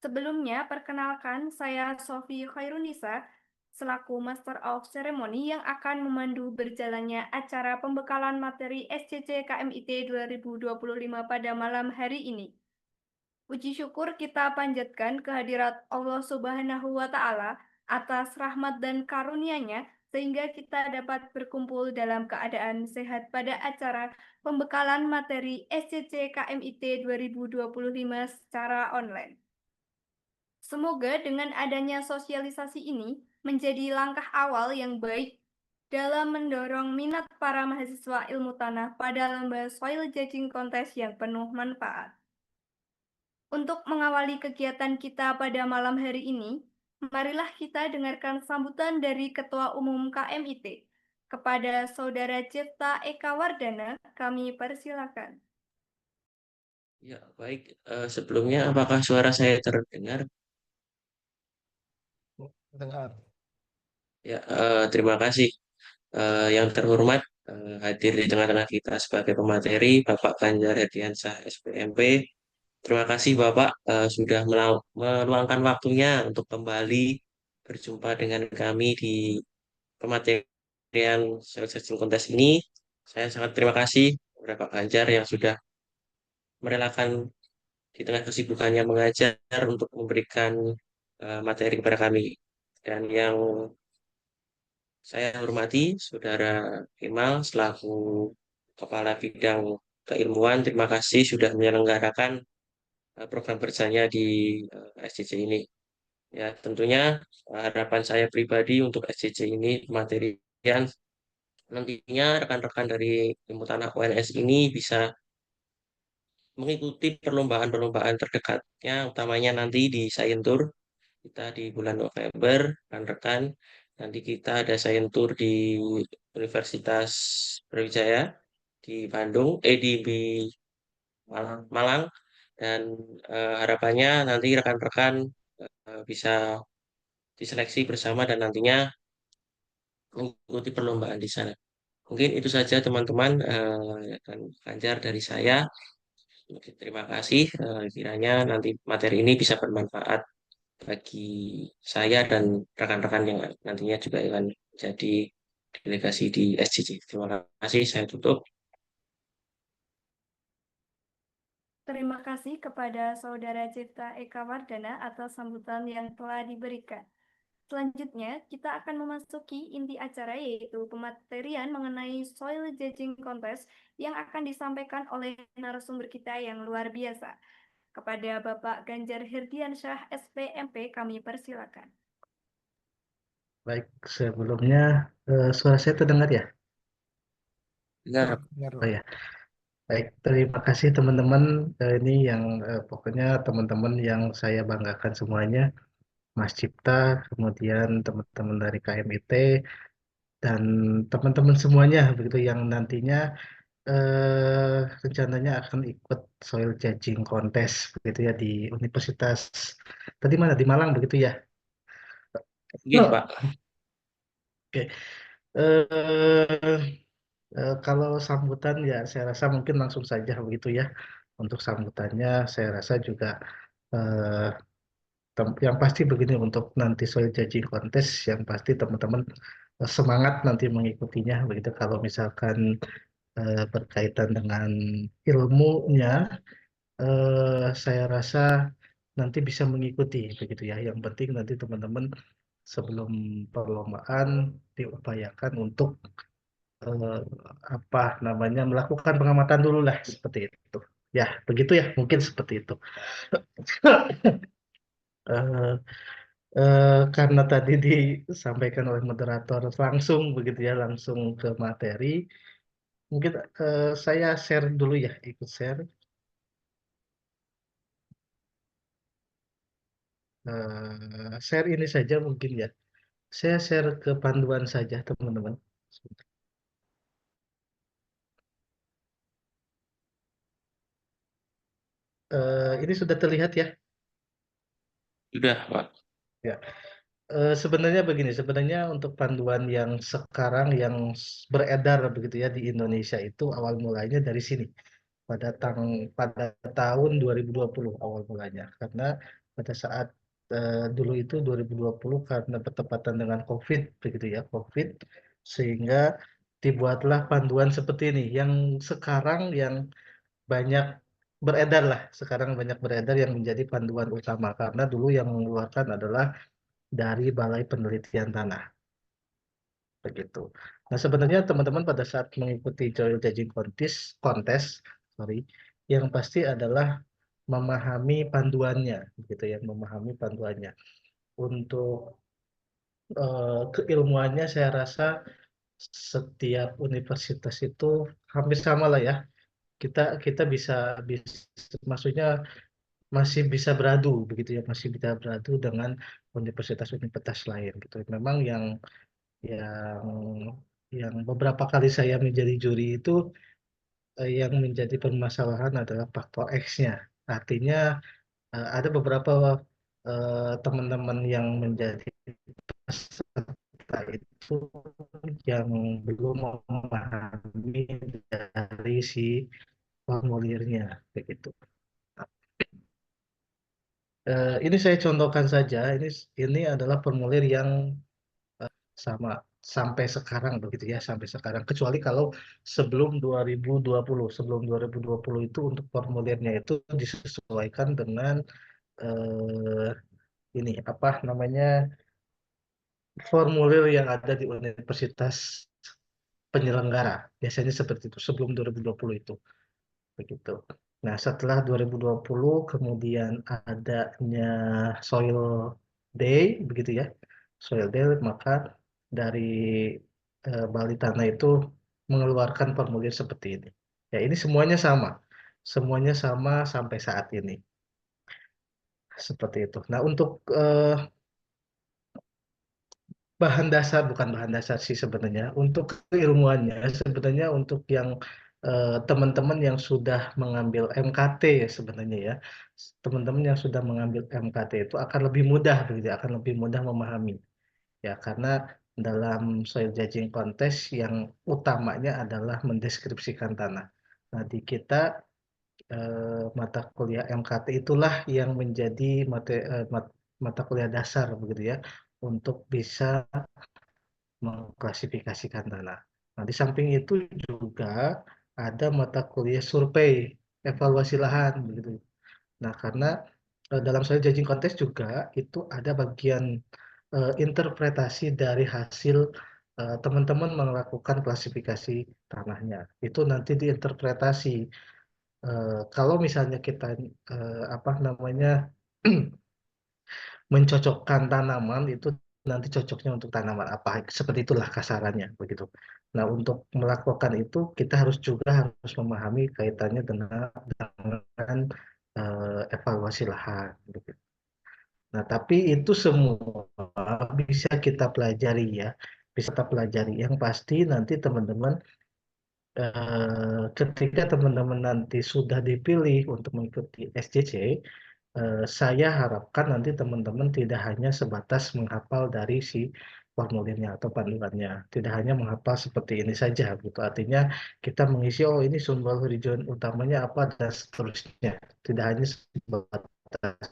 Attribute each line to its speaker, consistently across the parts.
Speaker 1: Sebelumnya, perkenalkan saya Sofi Khairunisa selaku Master of Ceremony yang akan memandu berjalannya acara pembekalan materi SCC KMIT 2025 pada malam hari ini. Puji syukur kita panjatkan kehadirat Allah Subhanahu wa Ta'ala atas rahmat dan karunia-Nya sehingga kita dapat berkumpul dalam keadaan sehat pada acara pembekalan materi SCC KMIT 2025 secara online. Semoga dengan adanya sosialisasi ini menjadi langkah awal yang baik dalam mendorong minat para mahasiswa ilmu tanah pada lomba Soil Judging Contest yang penuh manfaat. Untuk mengawali kegiatan kita pada malam hari ini, marilah kita dengarkan sambutan dari Ketua Umum KMIT. Kepada Saudara Cipta Eka Wardana, kami persilakan.
Speaker 2: Ya, baik. Sebelumnya, apakah suara saya terdengar?
Speaker 3: Dengar.
Speaker 2: Ya, terima kasih. Yang terhormat, hadir di tengah-tengah kita sebagai pemateri, Bapak Ganjar Herdiansah, SPMP. Terima kasih, Bapak, sudah meluangkan waktunya untuk kembali berjumpa dengan kami di pematerian Selection Kontes ini. Saya sangat terima kasih kepada Pak Ganjar yang sudah merelakan di tengah kesibukannya mengajar untuk memberikan materi kepada kami. Dan yang saya hormati Saudara Kemal selaku Kepala Bidang Keilmuan, terima kasih sudah menyelenggarakan program kerjanya di SCC ini. Ya, tentunya harapan saya pribadi untuk SCC ini materian nantinya rekan-rekan dari Ilmu Tanah UNS ini bisa mengikuti perlombaan-perlombaan terdekatnya, utamanya nanti di Science Tour kita di bulan November, rekan-rekan. Nanti kita ada Science Tour di Universitas Brawijaya di Bandung, di Malang. Dan harapannya nanti rekan-rekan bisa diseleksi bersama dan nantinya mengikuti perlombaan di sana. Mungkin itu saja teman-teman dan Ganjar dari saya. Oke, terima kasih. Kiranya nanti materi ini bisa bermanfaat bagi saya dan rekan-rekan yang nantinya juga akan jadi delegasi di SCC. Terima kasih, saya tutup.
Speaker 1: Terima kasih kepada Saudara Cipta Eka Wardana atas sambutan yang telah diberikan. Selanjutnya, kita akan memasuki inti acara yaitu pematerian mengenai Soil Judging Contest yang akan disampaikan oleh narasumber kita yang luar biasa. Kepada Bapak Ganjar Herdiansyah, SPMP, kami persilakan.
Speaker 3: Baik, sebelumnya suara saya terdengar ya?
Speaker 2: Dengar,
Speaker 3: Oh ya, baik. Terima kasih teman-teman. Ini yang pokoknya teman-teman yang saya banggakan semuanya, Mas Cipta, kemudian teman-teman dari KMIT dan teman-teman semuanya begitu yang nantinya rencananya akan ikut soil judging contest begitu ya di Universitas tadi mana di Malang begitu ya.
Speaker 2: mungkin Pak.
Speaker 3: Oke. Eh, kalau sambutan ya saya rasa mungkin langsung saja begitu ya. Untuk sambutannya saya rasa juga eh, yang pasti begini untuk nanti soal judging contest yang pasti teman-teman semangat nanti mengikutinya begitu kalau misalkan berkaitan dengan ilmunya saya rasa nanti bisa mengikuti begitu ya. Yang penting nanti teman-teman sebelum perlombaan diupayakan untuk eh, apa namanya melakukan pengamatan dulu lah seperti itu. Ya, begitu ya, mungkin seperti itu. Eh, karena tadi disampaikan oleh moderator langsung begitu ya, langsung ke materi. Mungkin saya share dulu ya, ikut share. Share ini saja mungkin ya. Saya share ke panduan saja teman-teman. Ini sudah terlihat ya?
Speaker 2: Sudah, Pak.
Speaker 3: Ya. Sebenarnya begini, sebenarnya untuk panduan yang sekarang yang beredar begitu ya di Indonesia itu awal mulanya dari sini pada tahun 2020 awal mulanya karena pada saat dulu itu 2020 karena bertepatan dengan COVID begitu ya, COVID, sehingga dibuatlah panduan seperti ini yang sekarang yang banyak beredar lah, sekarang banyak beredar yang menjadi panduan utama karena dulu yang mengeluarkan adalah dari Balai Penelitian Tanah begitu. Nah, sebenarnya teman-teman pada saat mengikuti soil judging kontes, sorry, yang pasti adalah memahami panduannya, gitu ya, memahami panduannya. Untuk keilmuannya, saya rasa setiap universitas itu hampir sama lah ya. Kita kita bisa maksudnya masih bisa beradu begitu ya, masih bisa beradu dengan universitas-universitas lain gitu. Memang yang yang beberapa kali saya menjadi juri itu yang menjadi permasalahan adalah faktor X-nya. Artinya ada beberapa teman-teman yang menjadi peserta itu yang belum memahami dari si formulirnya begitu. Ini saya contohkan saja. Ini adalah formulir yang sama sampai sekarang begitu ya, sampai sekarang. Kecuali kalau sebelum 2020, sebelum 2020 itu untuk formulirnya itu disesuaikan dengan eh, ini apa namanya formulir yang ada di universitas penyelenggara. Biasanya seperti itu sebelum 2020 itu begitu. Nah, setelah 2020 kemudian adanya Soil Day begitu ya. Soil Day maka dari Bali Tanah itu mengeluarkan formulir seperti ini. Ya, ini semuanya sama. Semuanya sama sampai saat ini. Seperti itu. Nah, untuk bahan dasar, bukan bahan dasar sih sebenarnya, untuk keilmuannya sebenarnya untuk yang teman-teman yang sudah mengambil MKT ya sebenarnya ya, teman-teman yang sudah mengambil MKT itu akan lebih mudah begitu, akan lebih mudah memahami ya karena dalam soil judging contest yang utamanya adalah mendeskripsikan tanah. Nah, di kita mata kuliah MKT itulah yang menjadi mata kuliah dasar begitu ya untuk bisa mengklasifikasikan tanah. Nah, di samping itu juga ada mata kuliah survei evaluasi lahan begitu. Nah, karena dalam soal judging contest juga itu ada bagian interpretasi dari hasil teman-teman melakukan klasifikasi tanahnya. Itu nanti diinterpretasi. Kalau misalnya kita apa namanya mencocokkan tanaman itu nanti cocoknya untuk tanaman apa seperti itulah kasarannya begitu. Nah, untuk melakukan itu kita harus juga harus memahami kaitannya dengan evaluasi lahan gitu. Nah, tapi itu semua bisa kita pelajari ya, bisa kita pelajari. Yang pasti nanti teman-teman ketika teman-teman nanti sudah dipilih untuk mengikuti SJC, saya harapkan nanti teman-teman tidak hanya sebatas menghafal dari si formulirnya atau panduannya, tidak hanya menghafal seperti ini saja, gitu. Artinya kita mengisi, oh ini sumber horizon utamanya apa dan seterusnya, tidak hanya sebatas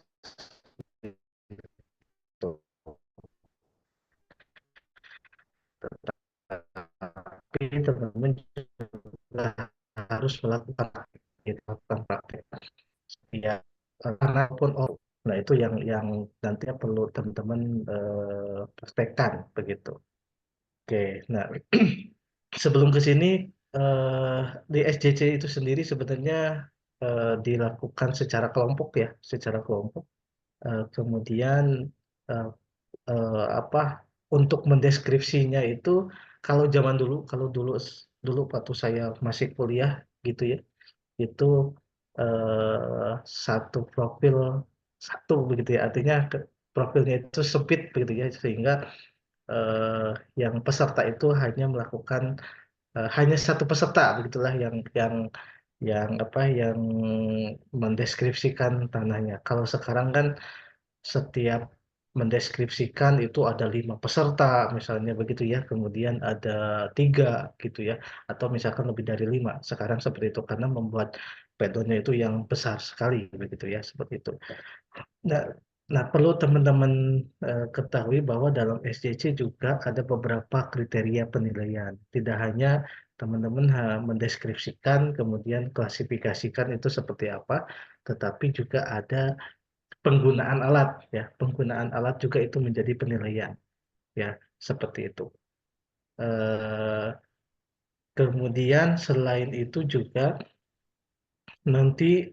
Speaker 3: itu. Tapi teman-teman juga harus melakukan praktek. Ya, manapun oh, nah itu yang nantinya perlu teman-teman praktekkan begitu. Oke, nah sebelum ke sini eh, di SJC itu sendiri sebenarnya dilakukan secara kelompok ya, secara kelompok. Kemudian eh, apa untuk mendeskripsinya itu kalau zaman dulu, kalau dulu waktu saya masih kuliah gitu ya, itu satu profil satu begitu ya, artinya profilnya itu sempit begitu ya, sehingga eh, yang peserta itu hanya melakukan hanya satu peserta begitulah yang apa yang mendeskripsikan tanahnya. Kalau sekarang kan setiap mendeskripsikan itu ada 5 peserta misalnya begitu ya, kemudian ada 3 gitu ya, atau misalkan lebih dari 5. Sekarang seperti itu karena membuat pedonnya itu yang besar sekali begitu ya, seperti itu. Nah, Nah, perlu teman-teman ketahui bahwa dalam SJC juga ada beberapa kriteria penilaian. Tidak hanya teman-teman mendeskripsikan, kemudian klasifikasikan itu seperti apa, tetapi juga ada penggunaan alat, ya. Penggunaan alat juga itu menjadi penilaian, ya, seperti itu. Eh, Kemudian selain itu juga nanti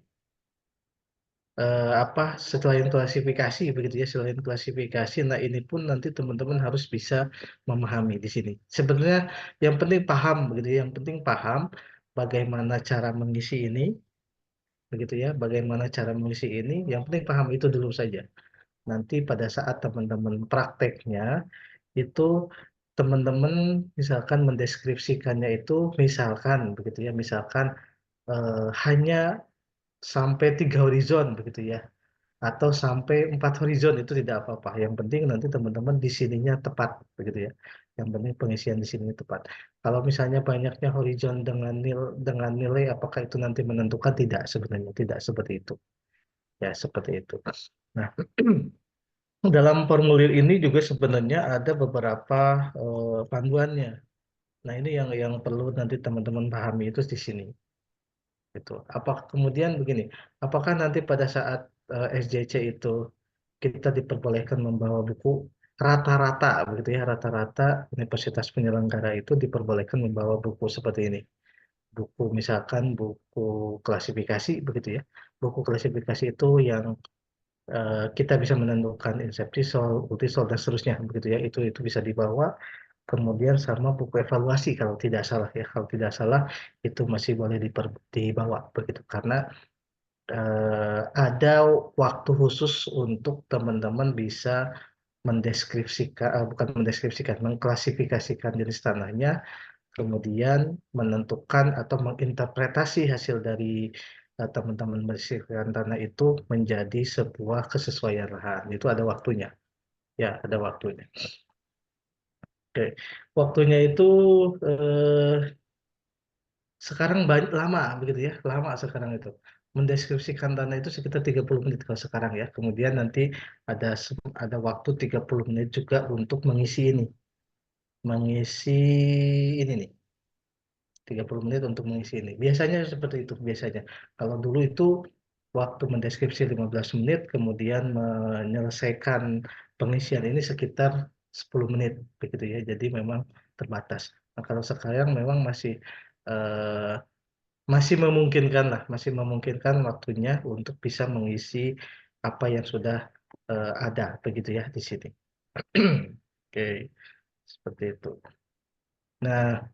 Speaker 3: apa selain klasifikasi begitu ya, selain klasifikasi, nah ini pun nanti teman-teman harus bisa memahami di sini. Sebenarnya yang penting paham begitu ya, yang penting paham bagaimana cara mengisi ini begitu ya, bagaimana cara mengisi ini, yang penting paham itu dulu saja. Nanti pada saat teman-teman prakteknya itu teman-teman misalkan mendeskripsikannya itu misalkan begitu ya, misalkan hanya sampai 3 horizon begitu ya, atau sampai 4 horizon itu tidak apa-apa. Yang penting nanti teman-teman di sininya tepat begitu ya. Yang penting pengisian di sini tepat. Kalau misalnya banyaknya horizon dengan nilai apakah itu nanti menentukan, tidak, sebenarnya tidak seperti itu. Ya, seperti itu. Nah, dalam formulir ini juga sebenarnya ada beberapa panduannya. Nah, ini yang perlu nanti teman-teman pahami itu di sini. Gitu. Apa kemudian begini, apakah nanti pada saat SJC itu kita diperbolehkan membawa buku rata-rata begitu ya, rata-rata universitas penyelenggara itu diperbolehkan membawa buku seperti ini. Buku misalkan buku klasifikasi begitu ya. Buku klasifikasi itu yang kita bisa menentukan inceptisol, ultisol dan seterusnya begitu ya. Itu bisa dibawa. Kemudian sama buku evaluasi kalau tidak salah ya. Kalau tidak salah itu masih boleh dibawa begitu, karena ada waktu khusus untuk teman-teman bisa mendeskripsikan, bukan mendeskripsikan, mengklasifikasikan jenis tanahnya, kemudian menentukan atau menginterpretasi hasil dari teman-teman mendeskripsikan tanah itu menjadi sebuah kesesuaian lahan. Itu ada waktunya, ya, ada waktunya. Oke, waktunya itu eh, sekarang banyak, lama begitu ya, lama sekarang itu. Mendeskripsikan tanah itu sekitar 30 menit kalau sekarang ya. Kemudian nanti ada waktu 30 menit juga untuk mengisi ini. Mengisi ini nih. 30 menit untuk mengisi ini. Biasanya seperti itu biasanya. Kalau dulu itu waktu mendeskripsi 15 menit, kemudian menyelesaikan pengisian ini sekitar 10 menit begitu ya. Jadi memang terbatas. Nah, kalau sekarang memang eh, masih memungkinkan lah, masih memungkinkan waktunya untuk bisa mengisi apa yang sudah ada begitu ya di sini. Oke, seperti itu. Nah,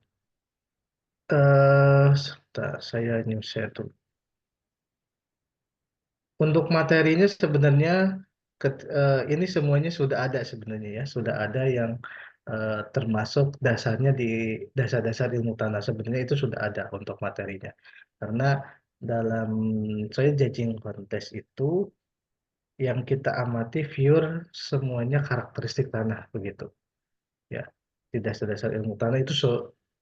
Speaker 3: sebentar, saya new share dulu. Untuk materinya sebenarnya ini semuanya sudah ada sebenarnya ya, sudah ada yang termasuk dasarnya di dasar-dasar ilmu tanah, sebenarnya itu sudah ada untuk materinya. Karena dalam saya judging contest itu yang kita amati pure semuanya karakteristik tanah begitu ya. Di dasar-dasar ilmu tanah itu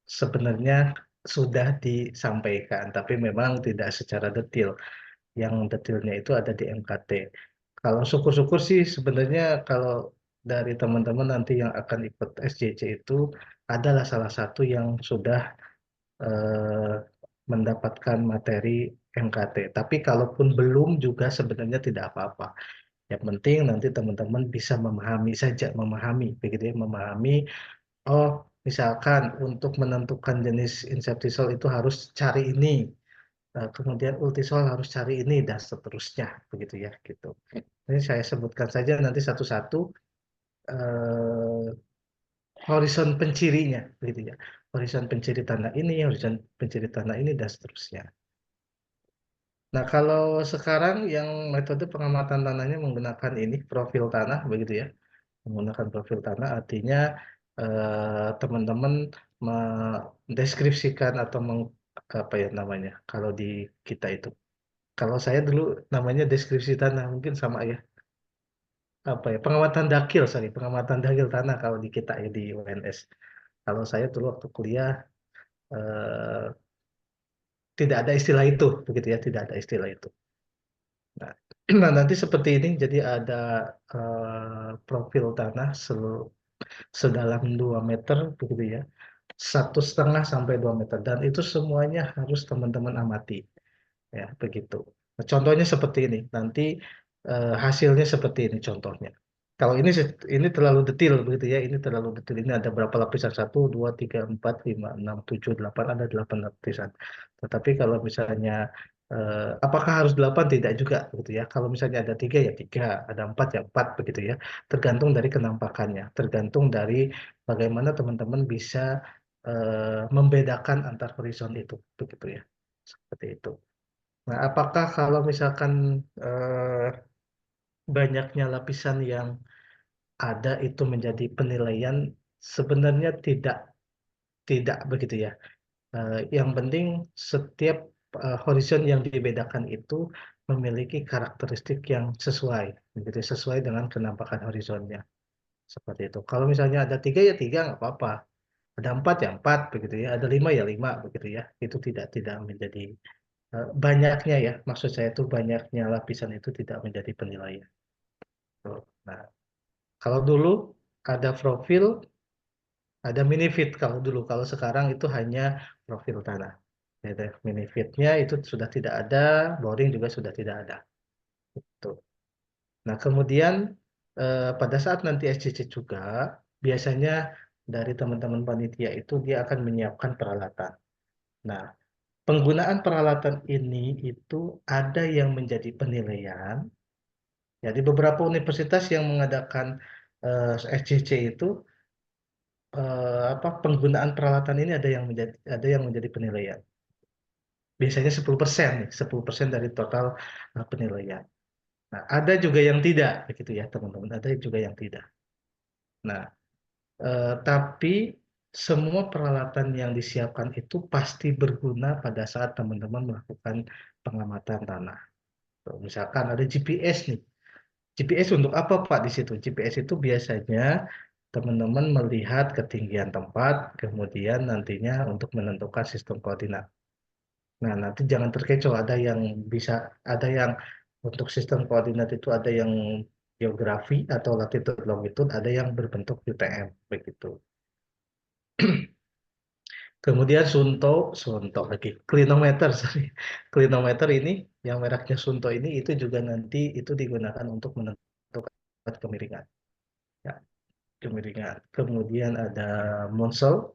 Speaker 3: sebenarnya sudah disampaikan, tapi memang tidak secara detail. Yang detailnya itu ada di MKT. Kalau syukur-syukur sih sebenarnya kalau dari teman-teman nanti yang akan ikut SJC itu adalah salah satu yang sudah eh, mendapatkan materi MKT. Tapi kalaupun belum juga sebenarnya tidak apa-apa. Yang penting nanti teman-teman bisa memahami saja, memahami, begitu ya, memahami. Oh, misalkan untuk menentukan jenis insektisol itu harus cari ini. Kemudian ultisol harus cari ini dan seterusnya begitu ya gitu. Ini saya sebutkan saja nanti satu-satu eh, horizon pencirinya begitu ya. Horizon penciri tanah ini, horizon penciri tanah ini dan seterusnya. Nah, kalau sekarang yang metode pengamatan tanahnya menggunakan ini profil tanah begitu ya. Menggunakan profil tanah artinya teman-teman mendeskripsikan atau apa ya namanya kalau di kita itu. Kalau saya dulu namanya deskripsi tanah, mungkin sama ya. Apa ya? Pengamatan dakil, sorry, pengamatan dakil tanah kalau di kita ya di UNS. Kalau saya dulu waktu kuliah eh, tidak ada istilah itu, begitu ya, tidak ada istilah itu. Nah, nah, nanti seperti ini, jadi ada profil tanah sedalam 2 meter, begitu ya, 1,5 sampai 2 meter, dan itu semuanya harus teman-teman amati. Ya, begitu. Nah, contohnya seperti ini. Nanti hasilnya seperti ini contohnya. Kalau ini terlalu detail begitu ya. Ini terlalu detail. Ini ada berapa lapisan? 1, 2, 3, 4, 5, 6, 7, 8. Ada 8 lapisan. Tetapi kalau misalnya apakah harus 8? Tidak juga begitu ya. Kalau misalnya ada 3 ya 3, ada 4 ya 4 begitu ya. Tergantung dari kenampakannya. Tergantung dari bagaimana teman-teman bisa membedakan antar horizon itu begitu ya. Seperti itu. Nah, apakah kalau misalkan banyaknya lapisan yang ada itu menjadi penilaian? Sebenarnya tidak begitu ya. Yang penting setiap horizon yang dibedakan itu memiliki karakteristik yang sesuai, begitu sesuai dengan kenampakan horizonnya. Seperti itu. Kalau misalnya ada 3 ya 3 nggak apa-apa. Ada 4 ya 4 begitu ya. Ada 5 ya 5 begitu ya. Itu tidak menjadi banyaknya ya, maksud saya itu banyaknya lapisan itu tidak menjadi penilaian. Tuh. Nah, kalau dulu ada profil, ada mini feed kalau dulu. Kalau sekarang itu hanya profil tanah. Gitu. Mini feednya itu sudah tidak ada, boring juga sudah tidak ada. Tuh. Nah, kemudian pada saat nanti SCC juga, biasanya dari teman-teman panitia itu dia akan menyiapkan peralatan. Nah, penggunaan peralatan ini itu ada yang menjadi penilaian. Jadi beberapa universitas yang mengadakan SCC itu penggunaan peralatan ini ada yang menjadi penilaian. Biasanya 10% nih, 10% dari total penilaian. Nah, ada juga yang tidak begitu ya, teman-teman. Ada juga yang tidak. Nah, tapi semua peralatan yang disiapkan itu pasti berguna pada saat teman-teman melakukan pengamatan tanah. Tuh, misalkan ada GPS nih. GPS untuk apa Pak di situ? GPS itu biasanya teman-teman melihat ketinggian tempat, kemudian nantinya untuk menentukan sistem koordinat. Nah, nanti jangan terkecoh, ada yang untuk sistem koordinat itu ada yang geografi atau latitude longitude, ada yang berbentuk UTM begitu. Kemudian Sunto lagi, klinometer, sorry. Klinometer ini yang mereknya Sunto ini itu juga nanti itu digunakan untuk menentukan kemiringan. Ya, kemiringan. Kemudian ada Monsel,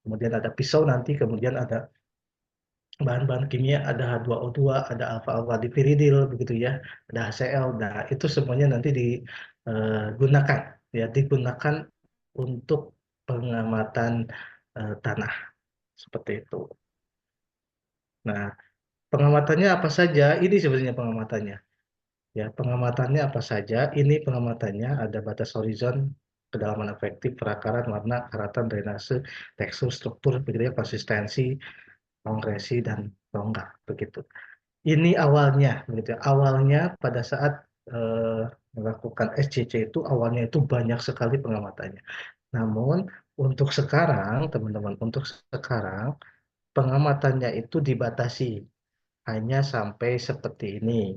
Speaker 3: kemudian ada pisau nanti, kemudian ada bahan-bahan kimia, ada H2O2, ada alfa-alfa dipiridil begitu ya, ada HCl. Nah, itu semuanya nanti digunakan ya, digunakan untuk pengamatan tanah seperti itu. Nah, pengamatannya apa saja? Ini sebenarnya pengamatannya. Ya, pengamatannya apa saja? Ini pengamatannya ada batas horizon, kedalaman efektif, perakaran, warna, karatan, drainase, tekstur, struktur, begitu ya, konsistensi, kongresi, dan rongga, begitu. Ini awalnya, begitu ya. Awalnya pada saat melakukan SCC itu, awalnya itu banyak sekali pengamatannya. Namun, untuk sekarang, teman-teman, untuk sekarang, pengamatannya itu dibatasi hanya sampai seperti ini.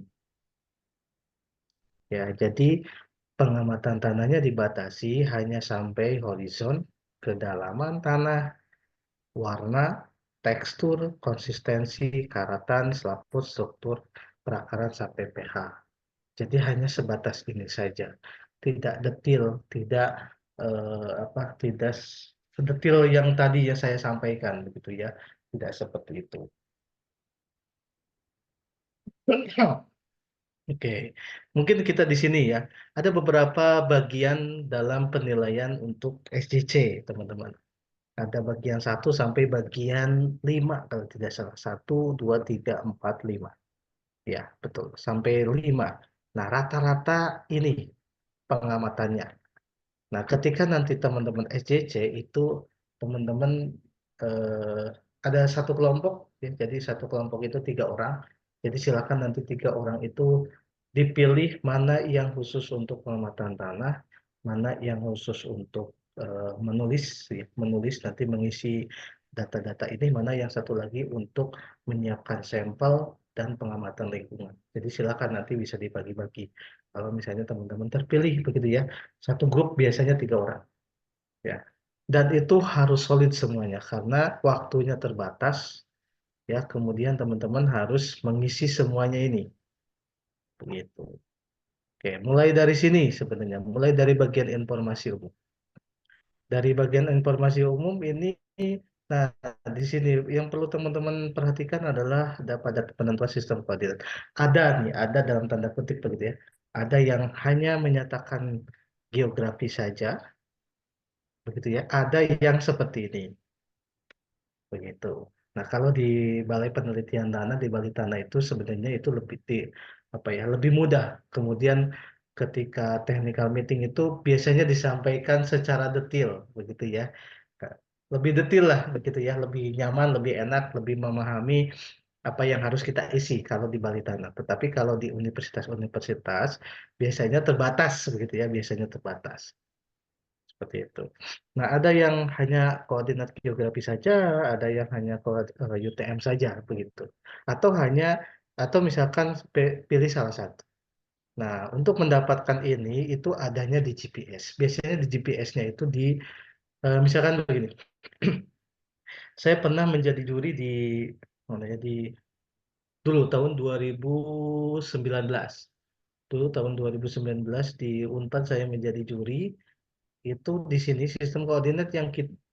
Speaker 3: Ya, jadi pengamatan tanahnya dibatasi hanya sampai horizon, kedalaman tanah, warna, tekstur, konsistensi, karatan, selaput, struktur, perakaran sampai pH. Jadi hanya sebatas ini saja. Tidak detail, tidak sedetail yang tadi yang saya sampaikan begitu ya. Tidak seperti itu. Oke, mungkin kita di sini ya. Ada beberapa bagian dalam penilaian untuk SJC, teman-teman. Ada bagian 1 sampai bagian 5 kalau tidak salah. 1, 2, 3, 4, 5. Ya, betul. Sampai 5. Nah, rata-rata ini pengamatannya. Nah, ketika nanti teman-teman SJC itu teman-teman eh, ada satu kelompok, ya, jadi satu kelompok itu 3 orang. Jadi silakan nanti 3 orang itu dipilih mana yang khusus untuk pengamatan tanah, mana yang khusus untuk menulis, ya, menulis nanti mengisi data-data ini, mana yang satu lagi untuk menyiapkan sampel dan pengamatan lingkungan. Jadi silakan nanti bisa dibagi-bagi. Kalau misalnya teman-teman terpilih begitu ya, satu grup biasanya 3 orang ya. Dan itu harus solid semuanya karena waktunya terbatas ya. Kemudian teman-teman harus mengisi semuanya ini begitu. Oke, mulai dari sini sebenarnya, mulai dari bagian informasi umum. Dari bagian informasi umum ini, nah di sini yang perlu teman-teman perhatikan adalah pada penentuan sistem koordinat. Ada dalam tanda kutip begitu ya. Ada yang hanya menyatakan geografi saja, begitu ya. Ada yang seperti ini, begitu. Nah, kalau di Balai Penelitian Tanah, di Balai Tanah itu sebenarnya itu lebih apa ya, lebih mudah. Kemudian ketika technical meeting itu biasanya disampaikan secara detail, begitu ya. Lebih detail lah, begitu ya, lebih nyaman, lebih enak, lebih memahami apa yang harus kita isi kalau di Balai Tanah. Tetapi kalau di universitas-universitas biasanya terbatas, begitu ya, biasanya terbatas. Seperti itu. Nah, ada yang hanya koordinat geografi saja, ada yang hanya UTM saja, begitu. Atau misalkan pilih salah satu. Nah, untuk mendapatkan ini itu adanya di GPS. Biasanya di GPS-nya itu misalkan begini. Saya pernah menjadi juri di mana ya, dulu tahun 2019. Dulu tahun 2019 di Unpad saya menjadi juri. Itu di sini sistem koordinat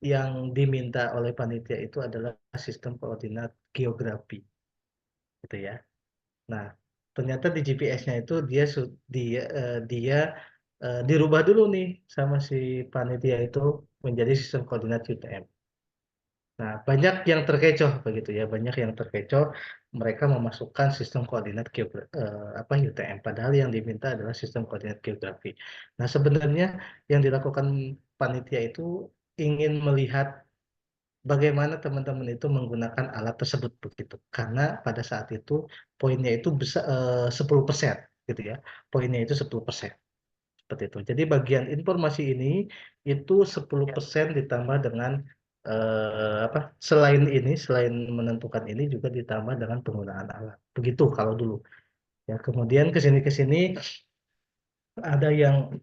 Speaker 3: yang diminta oleh panitia itu adalah sistem koordinat geografi, gitu ya. Nah, ternyata di GPS-nya itu dia dirubah dulu nih sama si panitia itu menjadi sistem koordinat UTM. Nah, banyak yang terkecoh begitu ya, banyak yang terkecoh. Mereka memasukkan sistem koordinat UTM, padahal yang diminta adalah sistem koordinat geografi. Nah, sebenarnya yang dilakukan panitia itu ingin melihat bagaimana teman-teman itu menggunakan alat tersebut begitu. Karena pada saat itu poinnya itu besar 10%, gitu ya. Poinnya itu 10%. Seperti itu. Jadi bagian informasi ini itu 10% ditambah dengan apa? Selain menentukan ini juga ditambah dengan penggunaan alat. Begitu kalau dulu. Ya, kemudian ke sini ada yang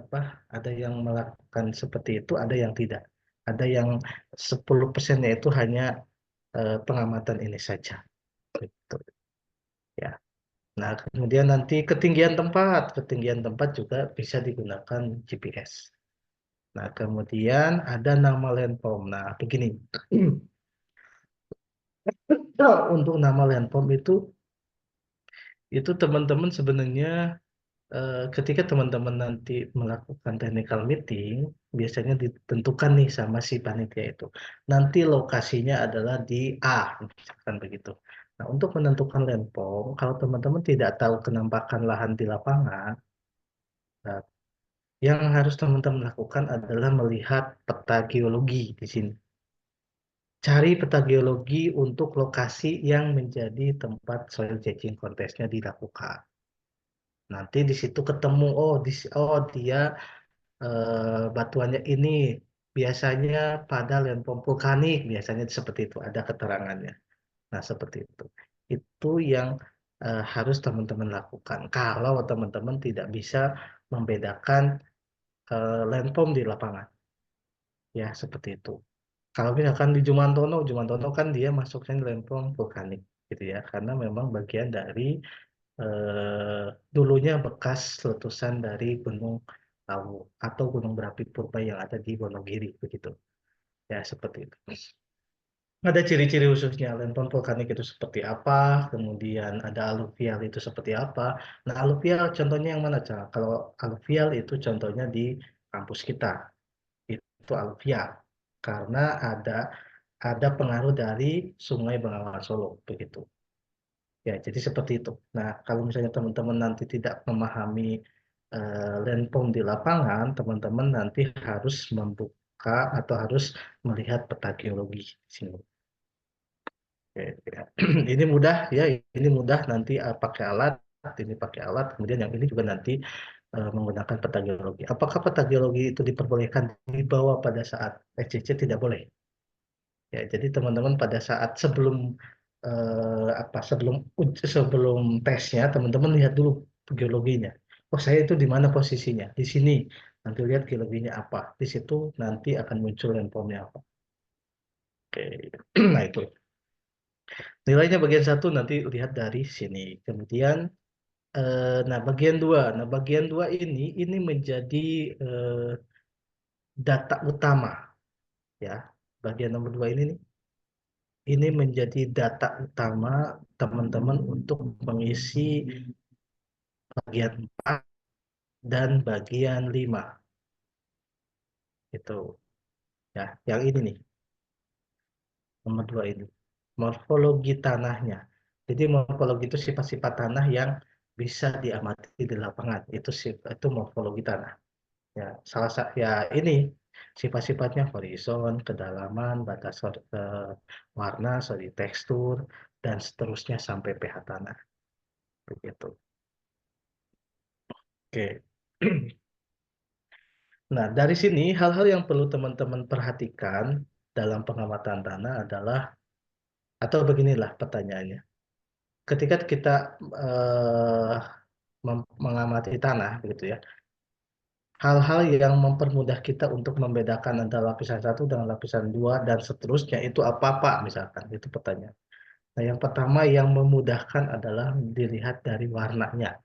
Speaker 3: apa? Ada yang melakukan seperti itu, ada yang tidak. Ada yang 10%-nya itu hanya pengamatan ini saja. Gitu. Ya. Nah, kemudian nanti ketinggian tempat juga bisa digunakan GPS. Nah, kemudian ada nama landform. Nah, begini, untuk nama landform itu teman-teman sebenarnya ketika teman-teman nanti melakukan technical meeting, biasanya ditentukan nih sama si panitia itu. Nanti lokasinya adalah di A, misalkan begitu. Nah, untuk menentukan landform, kalau teman-teman tidak tahu kenampakan lahan di lapangan, nah, yang harus teman-teman lakukan adalah melihat peta geologi di sini. Cari peta geologi untuk lokasi yang menjadi tempat soil judging contest-nya dilakukan. Nanti di situ ketemu, dia batuannya ini biasanya pada landform vulkanik, biasanya seperti itu, ada keterangannya. Nah, seperti itu. Itu yang harus teman-teman lakukan. Kalau teman-teman tidak bisa membedakan landform di lapangan. Ya, seperti itu. Kalau misalkan di Jumantono kan dia masuknya di landform vulkanik, gitu ya, karena memang bagian dari dulunya bekas letusan dari Gunung Lawu atau gunung berapi purba yang ada di Wonogiri, begitu. Ya, seperti itu. Ada ciri-ciri khususnya landform vulkanik itu seperti apa, kemudian ada aluvial itu seperti apa. Nah, aluvial contohnya yang mana, Cak? Kalau aluvial itu contohnya di kampus kita, itu aluvial karena ada pengaruh dari Sungai Bengawan Solo, begitu. Ya, jadi seperti itu. Nah, kalau misalnya teman-teman nanti tidak memahami landform di lapangan, teman-teman nanti harus membuka atau harus melihat peta geologi di sini. Oke, ya. Ini mudah ya, ini mudah nanti pakai alat, ini pakai alat, kemudian yang ini juga nanti menggunakan peta geologi. Apakah peta geologi itu diperbolehkan dibawa pada saat SCC? Tidak boleh. Ya, jadi teman-teman pada saat sebelum sebelum tesnya teman-teman lihat dulu geologinya. Oh, saya itu di mana posisinya? Di sini. Nanti lihat geologinya apa. Di situ nanti akan muncul landformnya apa. Oke. Nah, itu. Nilainya bagian satu nanti lihat dari sini. Kemudian nah bagian dua. Nah, bagian dua ini menjadi eh, data utama ya. Bagian nomor dua ini menjadi data utama teman-teman untuk mengisi bagian 4 dan bagian 5 itu ya. Yang ini nih, nomor 2 ini. Morfologi tanahnya. Jadi morfologi itu sifat-sifat tanah yang bisa diamati di lapangan. Itu morfologi tanah. Ya, salah satu ya ini sifat-sifatnya horizon, kedalaman, batas warna, tekstur dan seterusnya sampai pH tanah. Begitu. Oke. Nah, dari sini hal-hal yang perlu teman-teman perhatikan dalam pengamatan tanah adalah, atau beginilah pertanyaannya. Ketika kita eh, mengamati tanah, begitu ya, hal-hal yang mempermudah kita untuk membedakan antara lapisan satu dengan lapisan dua dan seterusnya itu apa-apa, misalkan, itu pertanyaan. Nah, yang pertama yang memudahkan adalah dilihat dari warnanya.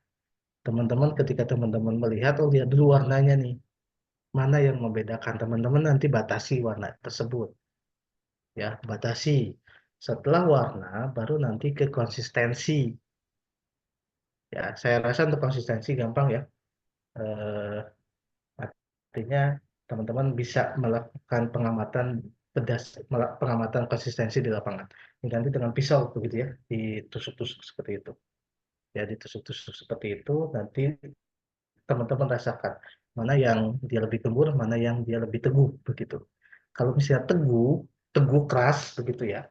Speaker 3: Teman-teman, ketika teman-teman melihat, oh lihat dulu warnanya nih. Mana yang membedakan? Teman-teman nanti batasi warna tersebut. Ya, batasi. Setelah warna, baru nanti ke konsistensi. Ya, saya rasa untuk konsistensi gampang ya. Eh, Artinya teman-teman bisa melakukan pengamatan konsistensi di lapangan. Nanti dengan pisau begitu ya, ditusuk-tusuk seperti itu. Ya, ditusuk-tusuk seperti itu, nanti teman-teman rasakan mana yang dia lebih gembur, mana yang dia lebih teguh begitu. Kalau misalnya teguh, teguh keras begitu ya.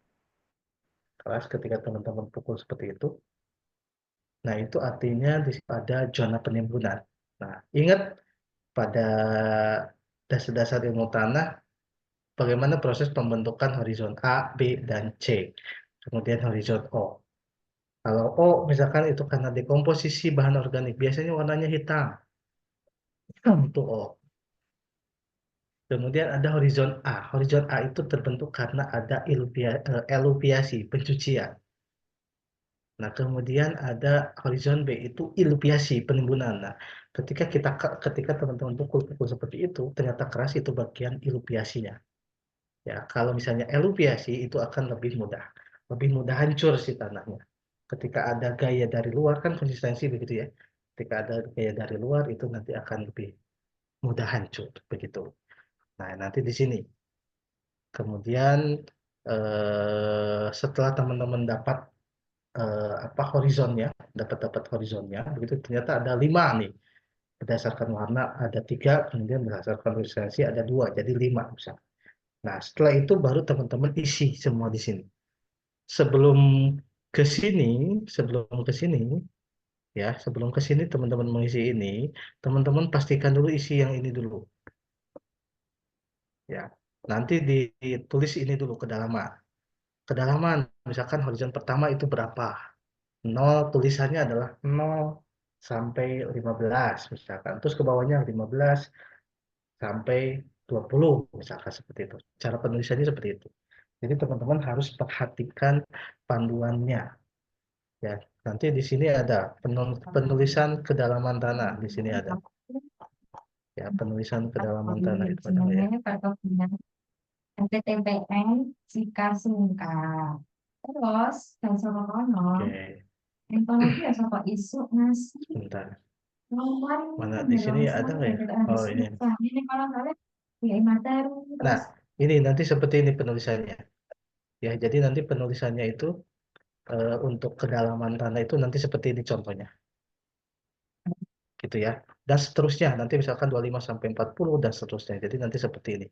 Speaker 3: Keras ketika teman-teman pukul seperti itu. Nah, itu artinya di situ ada zona penimbunan. Nah, ingat pada dasar-dasar ilmu tanah, bagaimana proses pembentukan horizon A, B, dan C. Kemudian horizon O. Kalau O, misalkan itu karena dekomposisi bahan organik, biasanya warnanya hitam. Itu O. Kemudian ada horizon A. Horizon A itu terbentuk karena ada eluviasi, pencucian. Nah, kemudian ada horizon B itu ilupiasi, penimbunan. Nah, ketika teman-teman pukul-pukul seperti itu, ternyata keras itu bagian ilupiasinya. Ya, kalau misalnya elupiasi itu akan lebih mudah hancur si tanahnya. Ketika ada gaya dari luar kan konsistensi begitu ya. Ketika ada gaya dari luar itu nanti akan lebih mudah hancur begitu. Nah, nanti di sini. Kemudian setelah teman-teman dapat apa horizonnya, dapat horizonnya, begitu ternyata ada 5 nih. Berdasarkan warna ada 3, kemudian berdasarkan konsistensi ada 2, jadi 5 misalnya. Nah, setelah itu baru teman-teman isi semua di sini. Sebelum ke sini, sebelum ke sini, ya, sebelum ke sini teman-teman mengisi ini, teman-teman pastikan dulu isi yang ini dulu, ya. Nanti ditulis ini dulu kedalaman. Kedalaman, misalkan horizon pertama itu berapa? 0 tulisannya adalah 0 sampai 15 misalkan. Terus ke bawahnya 15 sampai 20 misalkan seperti itu. Cara penulisannya seperti itu. Jadi teman-teman harus perhatikan panduannya ya. Nanti di sini ada penulisan kedalaman tanah, di sini ada ya penulisan kedalaman tanah itu ada ya.
Speaker 4: MPTPN jika singkat. Terus dan sama kono,
Speaker 3: Oke,
Speaker 4: yang kono itu ya sama isu ngasih
Speaker 3: sebentar.
Speaker 4: nomor
Speaker 3: Mana
Speaker 4: itu
Speaker 3: di
Speaker 4: ya
Speaker 3: sini ada
Speaker 4: langsung
Speaker 3: nggak ya?
Speaker 4: dari habis
Speaker 3: Oh, ini.
Speaker 4: susah. Ini kalau kalian ya materi
Speaker 3: Nah,
Speaker 4: terus
Speaker 3: ini nanti seperti ini penulisannya. Ya, jadi nanti penulisannya itu untuk kedalaman tanah itu nanti seperti ini contohnya. Gitu ya. Dan seterusnya nanti misalkan 25 sampai 40 dan seterusnya. Jadi nanti seperti ini.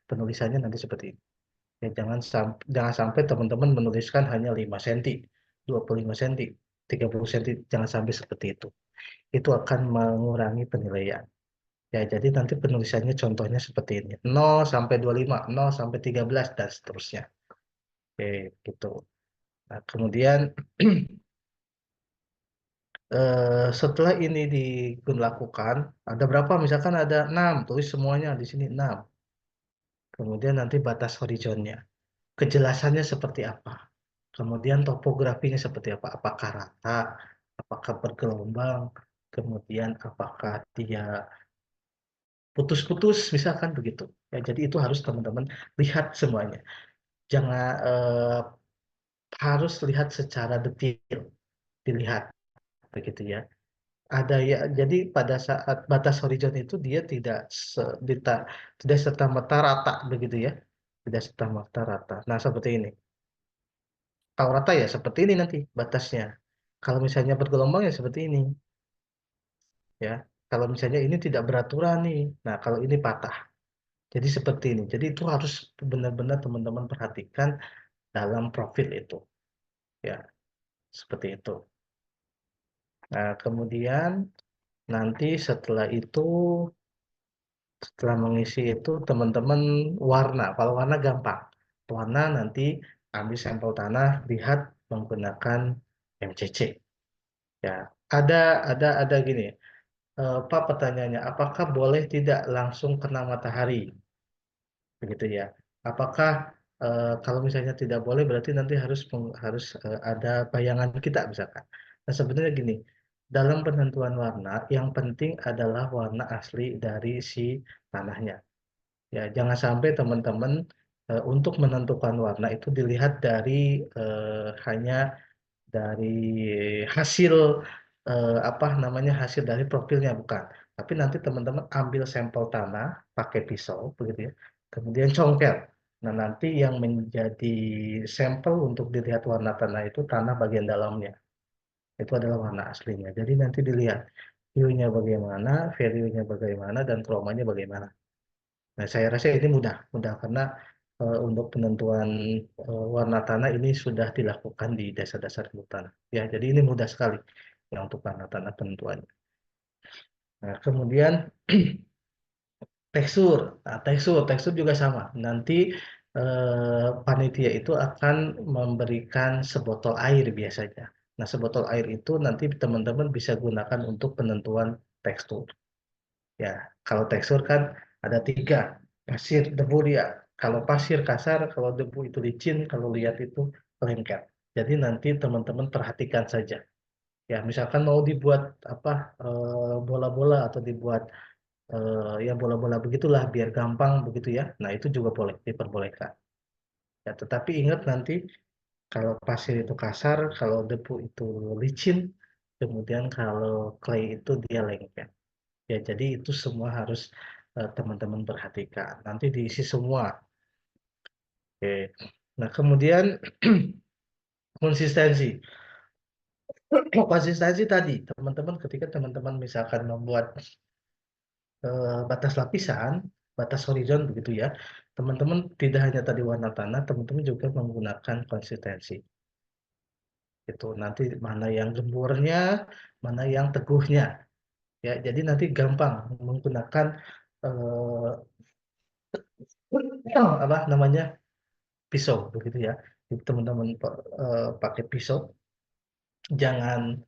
Speaker 3: Penulisannya nanti seperti ini. Ya, jangan sampai teman-teman menuliskan hanya 5 cm, 25 cm, 30 cm, jangan sampai seperti itu. Itu akan mengurangi penilaian. Ya, jadi nanti penulisannya contohnya seperti ini. 0 sampai 25, 0 sampai 13 dan seterusnya. Oke, gitu. Nah, kemudian setelah ini dilakukan, ada berapa? Misalkan ada 6, tulis semuanya di sini 6. Kemudian nanti batas horizonnya, kejelasannya seperti apa. Kemudian topografinya seperti apa? Apakah rata? Apakah bergelombang? Kemudian apakah dia putus-putus? Misalkan begitu. Ya, jadi itu harus teman-teman lihat semuanya. Jangan harus lihat secara detail, dilihat begitu ya. Ada ya, jadi pada saat batas horizon itu dia tidak serta-merta rata begitu ya, tidak serta-merta rata. Nah seperti ini. Kalau rata ya seperti ini nanti batasnya. Kalau misalnya bergelombang ya seperti ini, ya. Kalau misalnya ini tidak beraturan nih, nah kalau ini patah. Jadi seperti ini. Jadi itu harus benar-benar teman-teman perhatikan dalam profil itu, ya. Seperti itu. Nah kemudian nanti setelah mengisi itu teman-teman warna. Kalau warna gampang. Warna nanti ambil sampel tanah, lihat menggunakan MCC. Ya, ada gini. Pak pertanyaannya, apakah boleh tidak langsung kena matahari? Begitu ya. Apakah kalau misalnya tidak boleh berarti nanti harus ada bayangan kita misalkan. Nah, sebenarnya gini, dalam penentuan warna yang penting adalah warna asli dari si tanahnya. Ya, jangan sampai teman-teman untuk menentukan warna itu dilihat dari hanya dari hasil apa namanya hasil dari profilnya bukan. Tapi nanti teman-teman ambil sampel tanah pakai pisau begitu ya. Kemudian congkel. Nah, nanti yang menjadi sampel untuk dilihat warna tanah itu tanah bagian dalamnya. Itu adalah warna aslinya. Jadi nanti dilihat hue-nya bagaimana, value-nya bagaimana, dan chroma-nya bagaimana. Nah, saya rasa ini mudah, mudah karena untuk penentuan warna tanah ini sudah dilakukan di dasar-dasar ilmu tanah. Ya, jadi ini mudah sekali ya untuk warna tanah penentuannya. Nah, kemudian tekstur, nah, tekstur juga sama. Nanti panitia itu akan memberikan sebotol air biasanya. Nah, sebotol air itu nanti teman-teman bisa gunakan untuk penentuan tekstur. Ya, kalau tekstur kan ada 3, pasir, debu dia. Kalau pasir kasar, kalau debu itu licin, kalau lihat itu lengket. Jadi nanti teman-teman perhatikan saja. Ya, misalkan mau dibuat apa bola-bola atau dibuat ya bola-bola begitulah biar gampang begitu ya. Nah, itu juga boleh diperbolehkan. Ya, tetapi ingat nanti kalau pasir itu kasar, kalau debu itu licin, kemudian kalau clay itu dia lengket. Ya, jadi itu semua harus teman-teman perhatikan. Nanti diisi semua. Oke. Nah, kemudian konsistensi. Konsistensi tadi, teman-teman ketika teman-teman misalkan membuat batas lapisan, batas horizon begitu ya. Teman-teman tidak hanya tadi warna tanah, teman-teman juga menggunakan konsistensi. Itu nanti mana yang gemburnya, mana yang teguhnya. Ya, jadi nanti gampang menggunakan apa namanya pisau begitu ya. Jadi teman-teman pakai pisau, jangan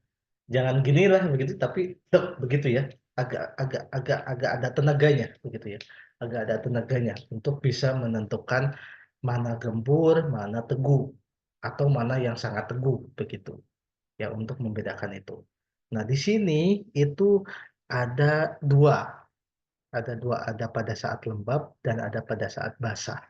Speaker 3: jangan gini lah begitu, tapi begitu ya, agak ada tenaganya begitu ya, agak ada tenaganya untuk bisa menentukan mana gembur, mana teguh, atau mana yang sangat teguh begitu ya untuk membedakan itu. Nah di sini itu ada dua, ada pada saat lembab dan ada pada saat basah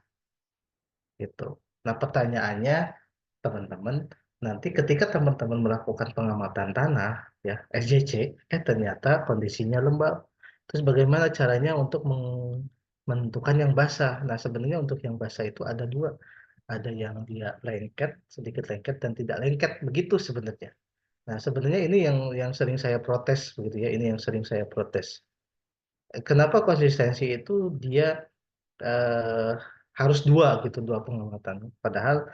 Speaker 3: gitu. Nah pertanyaannya teman-teman, nanti ketika teman-teman melakukan pengamatan tanah, ya SJC, ternyata kondisinya lembab. Terus bagaimana caranya untuk menentukan yang basah? Nah, sebenarnya untuk yang basah itu ada dua. Ada yang dia lengket, sedikit lengket dan tidak lengket, begitu sebenarnya. Nah, sebenarnya ini yang sering saya protes, begitu ya. Ini yang sering saya protes. Kenapa konsistensi itu dia eh, harus dua gitu, dua pengamatan. Padahal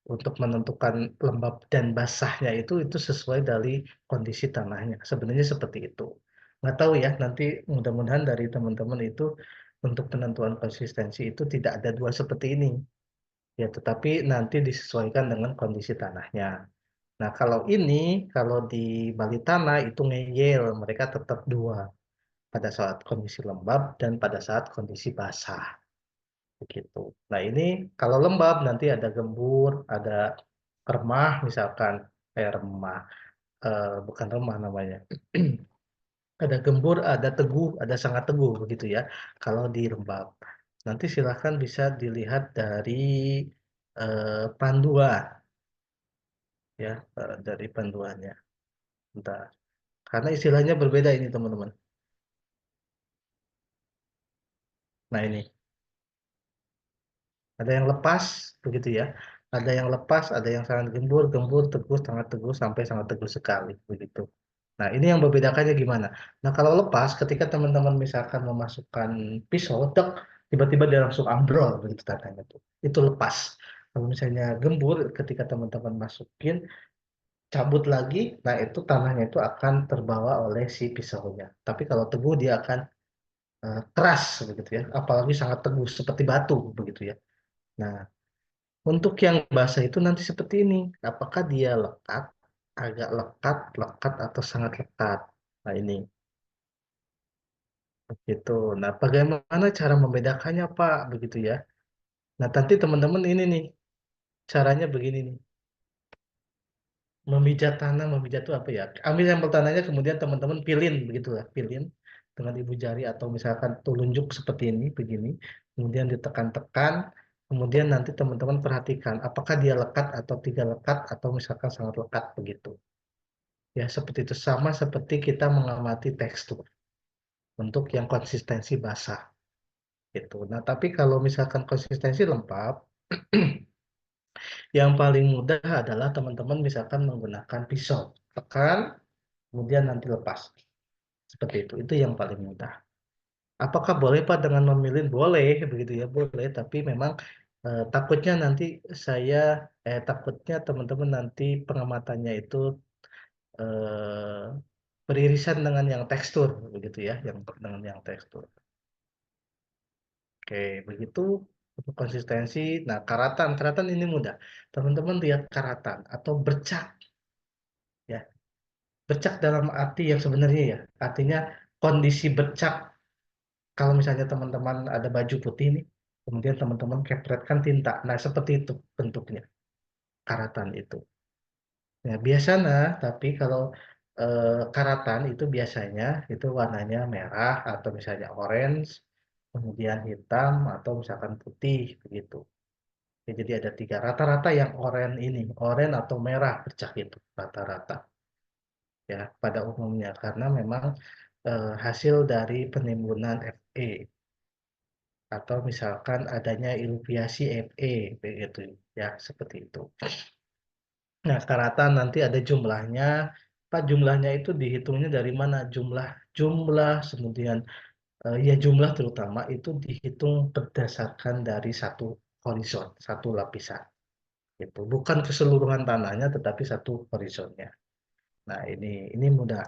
Speaker 3: untuk menentukan lembab dan basahnya itu sesuai dari kondisi tanahnya. Sebenarnya seperti itu. Nggak tahu ya, nanti mudah-mudahan dari teman-teman itu untuk penentuan konsistensi itu tidak ada dua seperti ini. Ya, tetapi nanti disesuaikan dengan kondisi tanahnya. Nah, kalau di bali tanah itu ngeyel, mereka tetap dua pada saat kondisi lembab dan pada saat kondisi basah begitu. Nah, ini kalau lembab nanti ada gembur, ada remah misalkan, remah, bukan remah namanya. Ada gembur, ada teguh, ada sangat teguh begitu ya. Kalau di lembab. Nanti silahkan bisa dilihat dari panduan ya, dari panduannya. Bentar. Karena istilahnya berbeda ini teman-teman. Nah, ini ada yang lepas begitu ya. Ada yang lepas, ada yang sangat gembur, gembur, teguh, sangat teguh sampai sangat teguh sekali begitu. Nah, ini yang membedakannya gimana? Nah, kalau lepas ketika teman-teman misalkan memasukkan pisau, tek, tiba-tiba dia langsung ambrol begitu tandanya tuh. Itu lepas. Kalau misalnya gembur ketika teman-teman masukin cabut lagi, nah itu tanahnya itu akan terbawa oleh si pisaunya. Tapi kalau teguh dia akan keras begitu ya, apalagi sangat teguh seperti batu begitu ya. Nah, untuk yang basah itu nanti seperti ini, apakah dia lekat, agak lekat, lekat atau sangat lekat. Nah, ini begitu. Nah, bagaimana cara membedakannya, Pak? Begitu ya. Nah, nanti teman-teman ini nih, caranya begini nih. Memijat tanah, memijat itu apa ya? Ambil sampel tanahnya, kemudian teman-teman pilin, begitulah, pilin dengan ibu jari atau misalkan telunjuk seperti ini, begini. Kemudian ditekan-tekan, kemudian nanti teman-teman perhatikan apakah dia lekat atau tidak lekat atau misalkan sangat lekat begitu. Ya, seperti itu sama seperti kita mengamati tekstur untuk yang konsistensi basah gitu. Nah, tapi kalau misalkan konsistensi lembab, yang paling mudah adalah teman-teman misalkan menggunakan pisau, tekan, kemudian nanti lepas. Seperti itu. Itu yang paling mudah. Apakah boleh Pak dengan memilih? Boleh, begitu ya, boleh. Tapi memang takutnya nanti saya, takutnya teman-teman nanti pengamatannya itu eh, beririsan dengan yang tekstur, begitu ya, yang dengan yang tekstur. Oke, begitu untuk konsistensi. Nah, karatan, karatan ini mudah. Teman-teman lihat karatan atau bercak, ya. Bercak dalam arti yang sebenarnya ya, artinya kondisi bercak. Kalau misalnya teman-teman ada baju putih nih, kemudian teman-teman kepretkan tinta. Nah, seperti itu bentuknya, karatan itu. Ya, biasanya, tapi kalau karatan itu biasanya itu warnanya merah atau misalnya orange, kemudian hitam atau misalkan putih begitu. Ya, jadi ada tiga rata-rata yang oranye ini, oranye atau merah bercak itu rata-rata ya pada umumnya karena memang hasil dari penimbunan Fe atau misalkan adanya iluviasi Fe begitu ya seperti itu. Nah, karatan nanti ada jumlahnya. Pak, jumlahnya itu dihitungnya dari mana? Jumlah kemudian ya jumlah terutama itu dihitung berdasarkan dari satu horizon, satu lapisan. Itu bukan keseluruhan tanahnya tetapi satu horizonnya. Nah, ini mudah.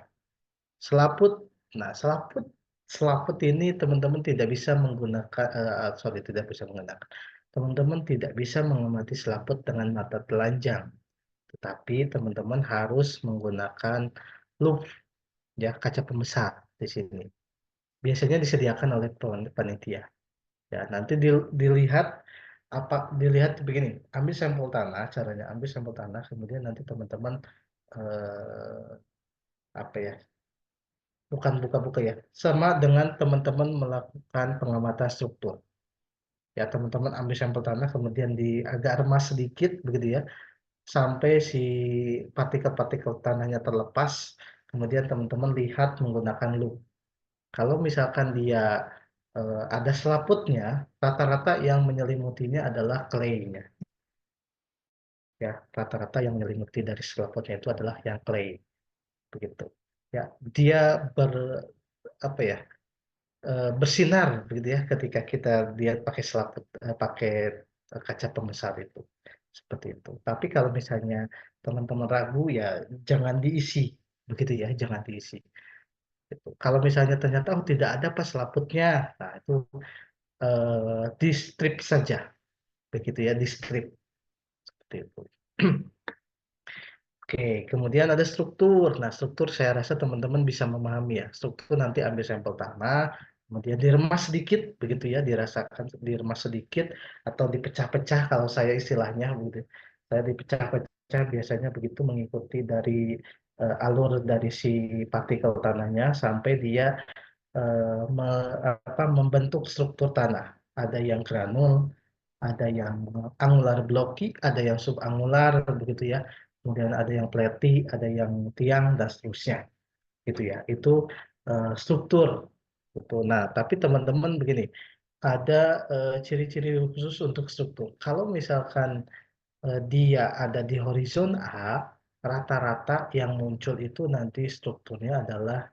Speaker 3: Selaput. Nah, selaput selaput ini teman-teman tidak bisa menggunakan sorry tidak bisa menggunakan. Teman-teman tidak bisa mengamati selaput dengan mata telanjang, tetapi teman-teman harus menggunakan loop ya kaca pembesar di sini. Biasanya disediakan oleh panitia. Ya, nanti dilihat dilihat begini, ambil sampel tanah, caranya ambil sampel tanah, kemudian nanti teman-teman eh, apa ya? Bukan buka-buka ya. Sama dengan teman-teman melakukan pengamatan struktur. Ya, teman-teman ambil sampel tanah, kemudian agak remas sedikit, begitu ya, sampai si partikel-partikel tanahnya terlepas. Kemudian teman-teman lihat menggunakan loop. Kalau misalkan dia ada selaputnya, rata-rata yang menyelimutinya adalah clay-nya. Ya, rata-rata yang menyelimuti dari selaputnya itu adalah yang clay, begitu. Ya, dia apa ya? Bersinar begitu ya ketika kita lihat pakai selaput pakai kaca pembesar itu seperti itu. Tapi kalau misalnya teman-teman ragu ya jangan diisi begitu ya, jangan diisi. Gitu. Kalau misalnya ternyata tidak ada pas selaputnya, nah itu di strip saja begitu ya, deskrip seperti itu. Oke, kemudian ada struktur. Nah, struktur saya rasa teman-teman bisa memahami ya. Struktur nanti ambil sampel tanah, kemudian diremas sedikit, begitu ya, dirasakan diremas sedikit atau dipecah-pecah kalau saya istilahnya begitu. Saya dipecah-pecah biasanya begitu mengikuti dari alur dari si partikel tanahnya sampai dia membentuk struktur tanah. Ada yang granul, ada yang angular blocky, ada yang subangular begitu ya. Kemudian ada yang platy, ada yang tiang dan seterusnya gitu ya. Itu struktur gitu. Nah, tapi teman-teman begini, ada ciri-ciri khusus untuk struktur. Kalau misalkan dia ada di horizon A, rata-rata yang muncul itu nanti strukturnya adalah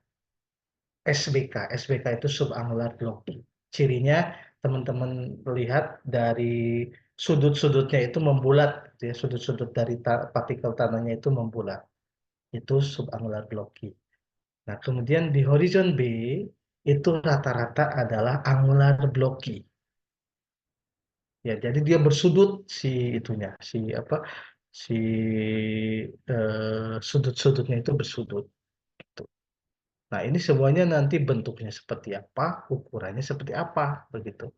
Speaker 3: SBK. SBK itu subangular blocking. Cirinya teman-teman lihat dari sudut-sudutnya itu membulat, gitu ya. Sudut-sudut dari partikel tanahnya itu membulat. Itu subangular blocking. Nah, kemudian di horizon B itu rata-rata adalah angular blocking. Ya, jadi dia bersudut si itunya, si apa? Si sudut-sudutnya itu bersudut. Gitu. Nah, ini semuanya nanti bentuknya seperti apa, ukurannya seperti apa, begitu.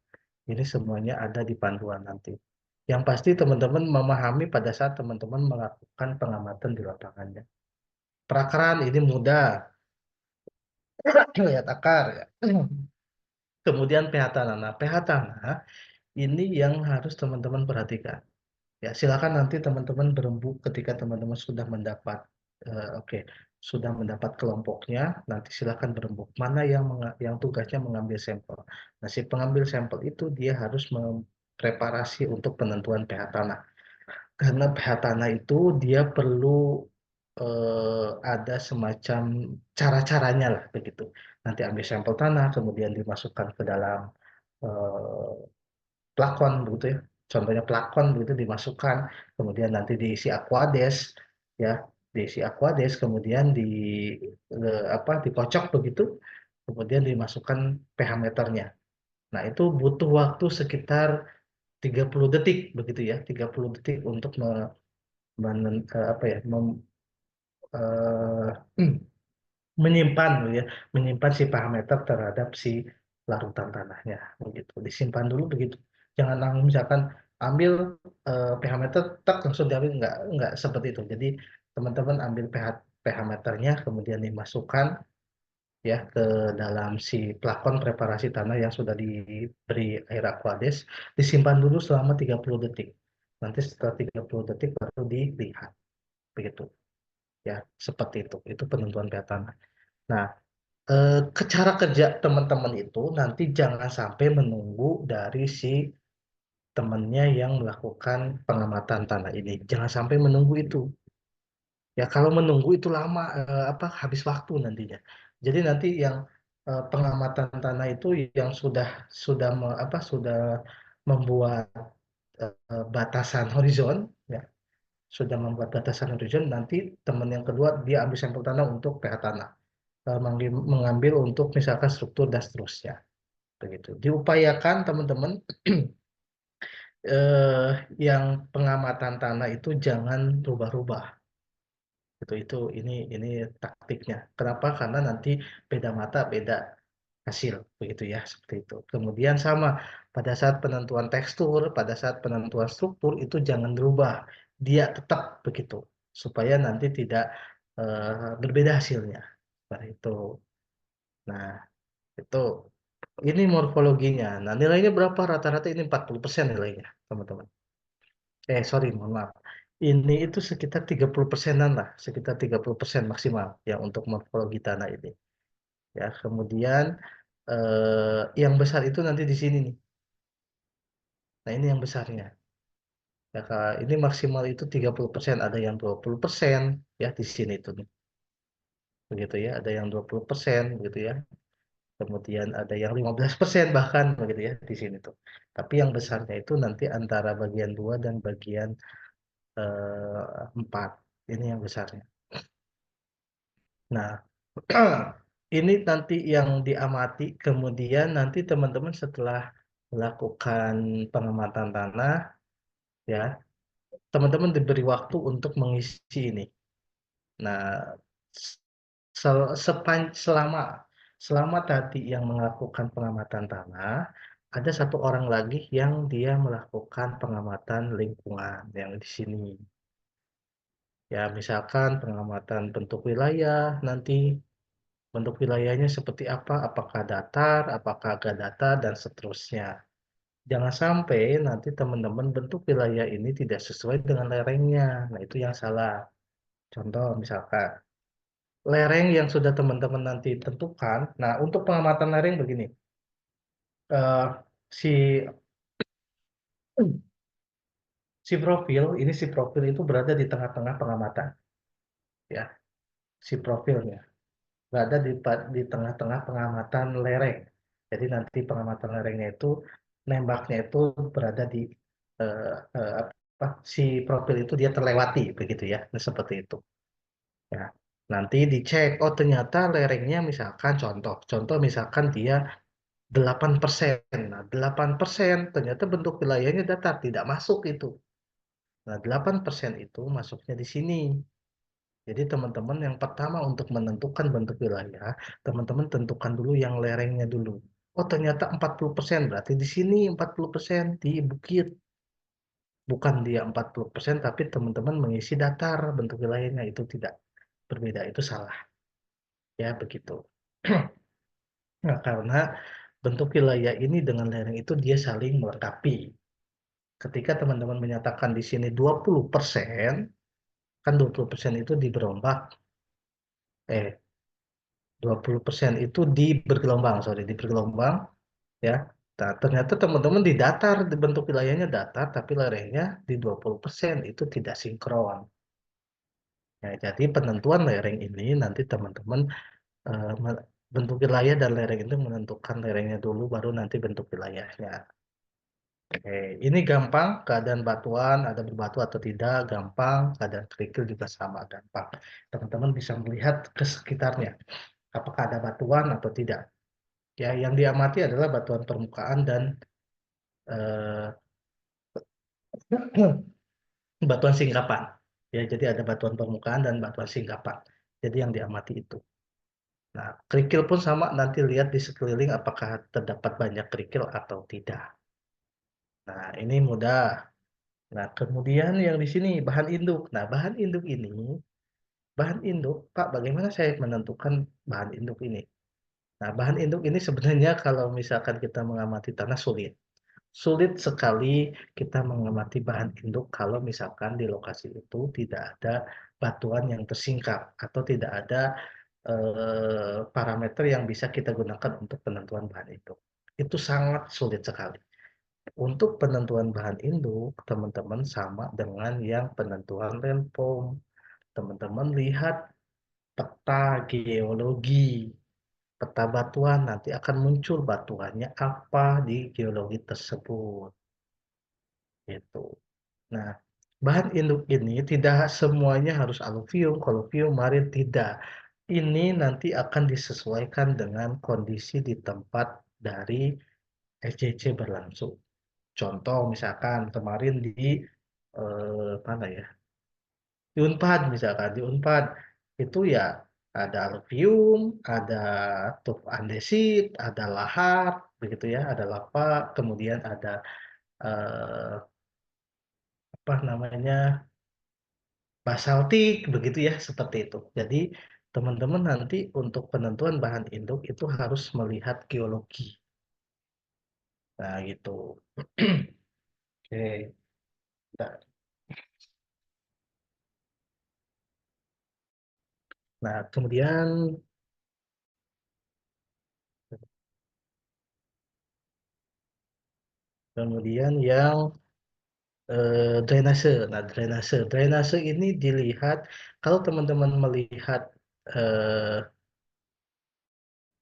Speaker 3: Ini semuanya ada di panduan nanti. Yang pasti teman-teman memahami pada saat teman-teman melakukan pengamatan di lapangannya. Perakaran ini mudah, lihat akar ya. Kemudian pH tanah. Nah, pH tanah ini yang harus teman-teman perhatikan. Ya, silakan nanti teman-teman berembuk ketika teman-teman sudah mendapat oke, sudah mendapat kelompoknya, nanti silakan berembuk. Mana yang tugasnya mengambil sampel. Nah, si pengambil sampel itu dia harus mempreparasi untuk penentuan pH tanah. Karena pH tanah itu dia perlu ada semacam cara-caranya lah begitu. Nanti ambil sampel tanah, kemudian dimasukkan ke dalam eh, plakon begitu ya. Contohnya plakon begitu dimasukkan, kemudian nanti diisi aquades ya, diisi aquades, kemudian dikocok begitu, kemudian dimasukkan pH meternya. Nah, itu butuh waktu sekitar 30 detik begitu ya, 30 detik untuk apa ya, eh, menyimpan gitu ya, menyimpan si parameter terhadap si larutan tanahnya begitu. Disimpan dulu begitu. Jangan langsung misalkan ambil pH meter tak langsung diambil, enggak seperti itu. Jadi teman-teman ambil pH meternya kemudian dimasukkan ya ke dalam si plakon preparasi tanah yang sudah diberi air aquades, disimpan dulu selama 30 detik. Nanti setelah 30 detik baru dilihat begitu. Ya, seperti itu. Itu penentuan pH tanah. Nah, cara kerja teman-teman itu nanti jangan sampai menunggu dari si temannya yang melakukan pengamatan tanah ini. Jangan sampai menunggu itu. Ya, kalau menunggu itu lama, habis waktu nantinya. Jadi nanti yang pengamatan tanah itu yang sudah membuat batasan horizon, ya, sudah membuat batasan horizon. Nanti teman yang kedua dia ambil sampel tanah untuk pH tanah, mengambil untuk misalkan struktur dan seterusnya. Begitu. Diupayakan teman-teman eh, yang pengamatan tanah itu jangan rubah-rubah. Ini taktiknya. Kenapa? Karena nanti beda mata, beda hasil, begitu ya, seperti itu. Kemudian sama pada saat penentuan tekstur, pada saat penentuan struktur itu jangan berubah. Dia tetap begitu supaya nanti tidak berbeda hasilnya. Seperti itu. Nah, itu ini morfologinya. Nah, nilainya berapa? Rata-rata ini 40% nilainya, teman-teman. Sorry, mohon maaf. Ini itu sekitar 30%-an lah, sekitar 30% maksimal ya untuk morfologi tanah ini. Ya, kemudian yang besar itu nanti di sini nih. Nah, ini yang besarnya. Ya, ini maksimal itu 30%, ada yang 20% ya di sini itu nih. Begitu ya, ada yang 20% begitu ya. Kemudian ada yang 15% bahkan begitu ya di sini tuh. Tapi yang besarnya itu nanti antara bagian 2 dan bagian 4. Ini yang besarnya. Nah, ini nanti yang diamati, kemudian nanti teman-teman setelah melakukan pengamatan tanah, ya. Teman-teman diberi waktu untuk mengisi ini. Nah, selama selama tadi yang melakukan pengamatan tanah, ada satu orang lagi yang dia melakukan pengamatan lingkungan yang di sini. Ya, misalkan pengamatan bentuk wilayah, nanti bentuk wilayahnya seperti apa, apakah datar, apakah agak datar, dan seterusnya. Jangan sampai nanti teman-teman bentuk wilayah ini tidak sesuai dengan lerengnya. Nah, itu yang salah. Contoh misalkan, lereng yang sudah teman-teman nanti tentukan. Nah, untuk pengamatan lereng begini. eh, si si profil itu berada di tengah-tengah pengamatan, ya. Si profilnya berada di tengah-tengah pengamatan lereng. Jadi nanti pengamatan lerengnya itu nembaknya itu berada di eh, apa, si profil itu dia terlewati begitu ya. Nah, seperti itu. Ya. Nanti dicek, oh ternyata lerengnya misalkan contoh misalkan dia 8%. Nah, 8% ternyata bentuk wilayahnya datar, tidak masuk itu. Nah, 8% itu masuknya di sini. Jadi teman-teman yang pertama untuk menentukan bentuk wilayah, teman-teman tentukan dulu yang lerengnya dulu. Oh, ternyata 40%, berarti di sini 40% di bukit. Bukan dia 40%, tapi teman-teman mengisi datar bentuk wilayahnya, itu tidak berbeda, itu salah. Ya, begitu. Nah, karena bentuk wilayah ini dengan lereng itu dia saling melengkapi. Ketika teman-teman menyatakan di sini 20%, kan 20% itu di berombak. 20% itu di bergelombang, sorry, di bergelombang, ya. Nah, ternyata teman-teman di datar, di bentuk wilayahnya datar, tapi lerengnya di 20%, itu tidak sinkron. Ya, jadi penentuan lereng ini nanti teman-teman bentuk wilayah dan lereng itu menentukan lerengnya dulu, baru nanti bentuk wilayahnya. Oke, ini gampang, keadaan batuan, ada berbatu atau tidak, gampang, keadaan kerikil juga sama, gampang. Teman-teman bisa melihat ke sekitarnya, apakah ada batuan atau tidak. Ya, yang diamati adalah batuan permukaan dan eh, batuan singkapan. Ya, jadi ada batuan permukaan dan batuan singkapan. Jadi yang diamati itu. Nah, kerikil pun sama, nanti lihat di sekeliling apakah terdapat banyak kerikil atau tidak. Nah, ini mudah. Nah, kemudian yang di sini bahan induk. Nah, bahan induk, Pak, bagaimana saya menentukan bahan induk ini? Nah, bahan induk ini sebenarnya kalau misalkan kita mengamati tanah sulit. Sulit sekali kita mengamati bahan induk kalau misalkan di lokasi itu tidak ada batuan yang tersingkap atau tidak ada parameter yang bisa kita gunakan untuk penentuan bahan induk. Itu sangat sulit sekali. Untuk penentuan bahan induk, teman-teman sama dengan yang penentuan landform. Teman-teman lihat peta geologi, peta batuan, nanti akan muncul batuannya apa di geologi tersebut. Gitu. Nah, bahan induk ini tidak semuanya harus aluvium, koluvium, marin, tidak. Ini nanti akan disesuaikan dengan kondisi di tempat dari SCC berlangsung. Contoh misalkan kemarin di mana ya? Di Unpad misalkan, di Unpad itu ya ada aluvium, ada tuff andesit, ada lahar, begitu ya, ada lava, kemudian ada eh, apa namanya basaltik, begitu ya, seperti itu. Jadi teman-teman nanti untuk penentuan bahan induk itu harus melihat geologi. Nah, gitu. Oke. Nah, nah, kemudian yang drainase. Nah, drainase ini dilihat kalau teman-teman melihat eh,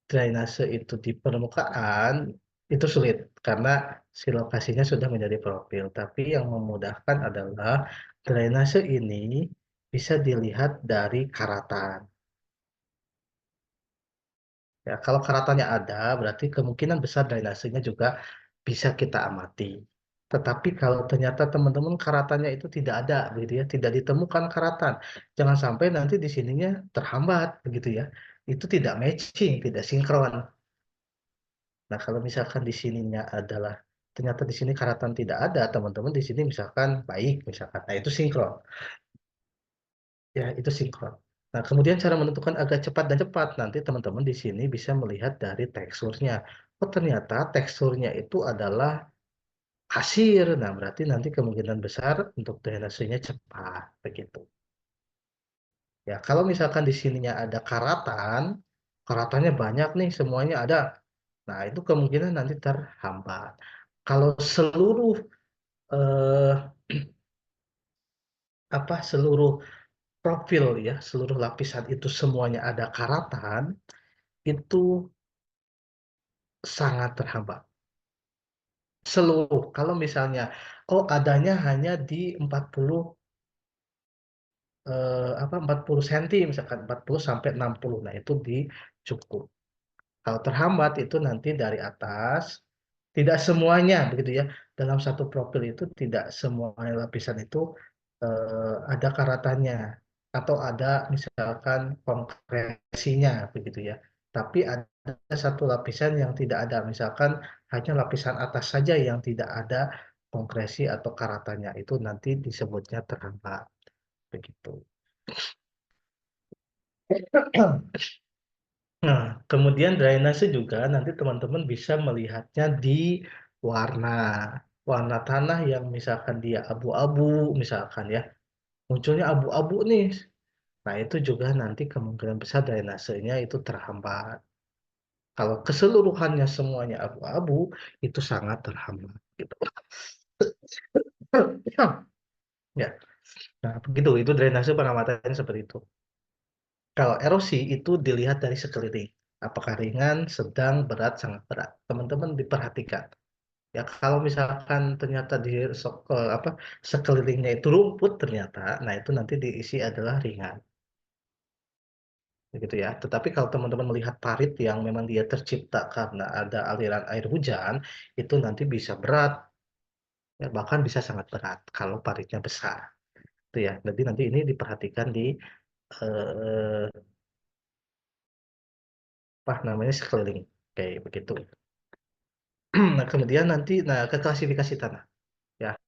Speaker 3: drainase itu di permukaan itu sulit karena si lokasinya sudah menjadi profil. Tapi yang memudahkan adalah drainase ini bisa dilihat dari karatan. Ya, kalau karatannya ada, berarti kemungkinan besar drainasenya juga bisa kita amati. Tetapi kalau ternyata teman-teman karatannya itu tidak ada, begitu ya, tidak ditemukan karatan, jangan sampai nanti di sininya terhambat, begitu ya. Itu tidak matching, tidak sinkron. Nah, kalau misalkan di sininya adalah ternyata di sini karatan tidak ada, teman-teman di sini misalkan baik, misalkan, nah itu sinkron, ya itu sinkron. Nah, kemudian cara menentukan agak cepat dan cepat, nanti teman-teman di sini bisa melihat dari teksturnya. Oh, ternyata teksturnya itu adalah kasir. Nah, berarti nanti kemungkinan besar untuk drainasenya cepat begitu. Ya, kalau misalkan di sininya ada karatan, karatannya banyak nih, semuanya ada. Nah, itu kemungkinan nanti terhambat. Kalau seluruh eh, seluruh profil ya, seluruh lapisan itu semuanya ada karatan, itu sangat terhambat. Seluruh. Kalau misalnya oh adanya hanya di 40 40 cm misalkan 40 sampai 60. Nah, itu cukup. Kalau terhambat itu nanti dari atas tidak semuanya begitu ya. Dalam satu profil itu tidak semua lapisan itu ada karatannya atau ada misalkan kompresinya begitu ya. Tapi ada satu lapisan yang tidak ada, misalkan hanya lapisan atas saja yang tidak ada kompresi atau karatannya. Itu nanti disebutnya terhambat begitu. Nah, kemudian drainase juga nanti teman-teman bisa melihatnya di warna. Warna tanah yang misalkan dia abu-abu, misalkan ya, munculnya abu-abu nih. Nah, itu juga nanti kemungkinan besar drainasenya itu terhambat. Kalau keseluruhannya semuanya abu-abu, itu sangat terhambat. Gitu. Ya, nah begitu. Itu drainase pengamatan seperti itu. Kalau erosi itu dilihat dari sekeliling. Apakah ringan, sedang, berat, sangat berat. Teman-teman diperhatikan. Ya, kalau misalkan ternyata di sekelilingnya itu rumput ternyata, nah itu nanti diisi adalah ringan. Begitu ya. Tetapi kalau teman-teman melihat parit yang memang dia tercipta karena ada aliran air hujan, itu nanti bisa berat, ya, bahkan bisa sangat berat kalau paritnya besar. Itu ya. Jadi nanti ini diperhatikan di eh, apa namanya sekeliling. Kayak begitu. Nah, kemudian nanti ke klasifikasi tanah. Ya,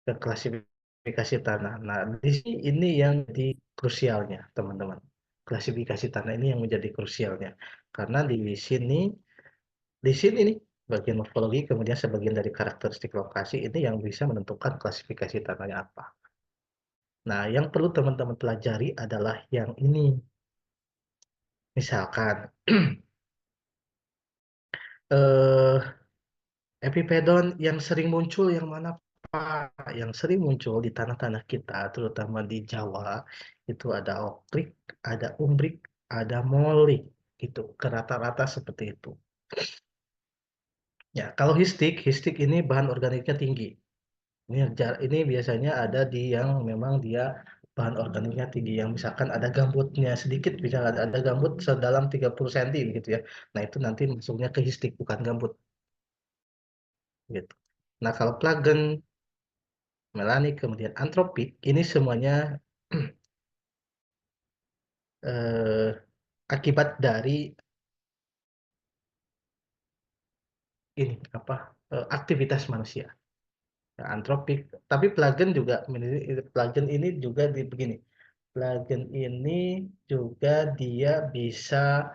Speaker 3: ke klasifikasi tanah. Nah, di sini ini yang di krusialnya, teman-teman. Klasifikasi tanah ini yang menjadi krusialnya. Karena di sini nih bagian morfologi, kemudian sebagian dari karakteristik lokasi ini yang bisa menentukan klasifikasi tanahnya apa. Nah, yang perlu teman-teman pelajari adalah yang ini. Misalkan eh epipedon yang sering muncul yang mana Pak? Yang sering muncul di tanah-tanah kita, terutama di Jawa, itu ada okrik, ada umbrik, ada molik, gitu. Ke rata-rata seperti itu. Ya, kalau histik ini bahan organiknya tinggi. Ini biasanya ada di yang memang dia bahan organiknya tinggi, yang misalkan ada gambutnya sedikit, bisa ada gambut sedalam 30 cm gitu ya. Nah, itu nanti masuknya ke histik, bukan gambut gitu. Nah, kalau plagen, melanik, kemudian antropik, ini semuanya eh, akibat dari ini aktivitas manusia. Nah, antropik, tapi plagen ini juga begini. Plagen ini juga dia bisa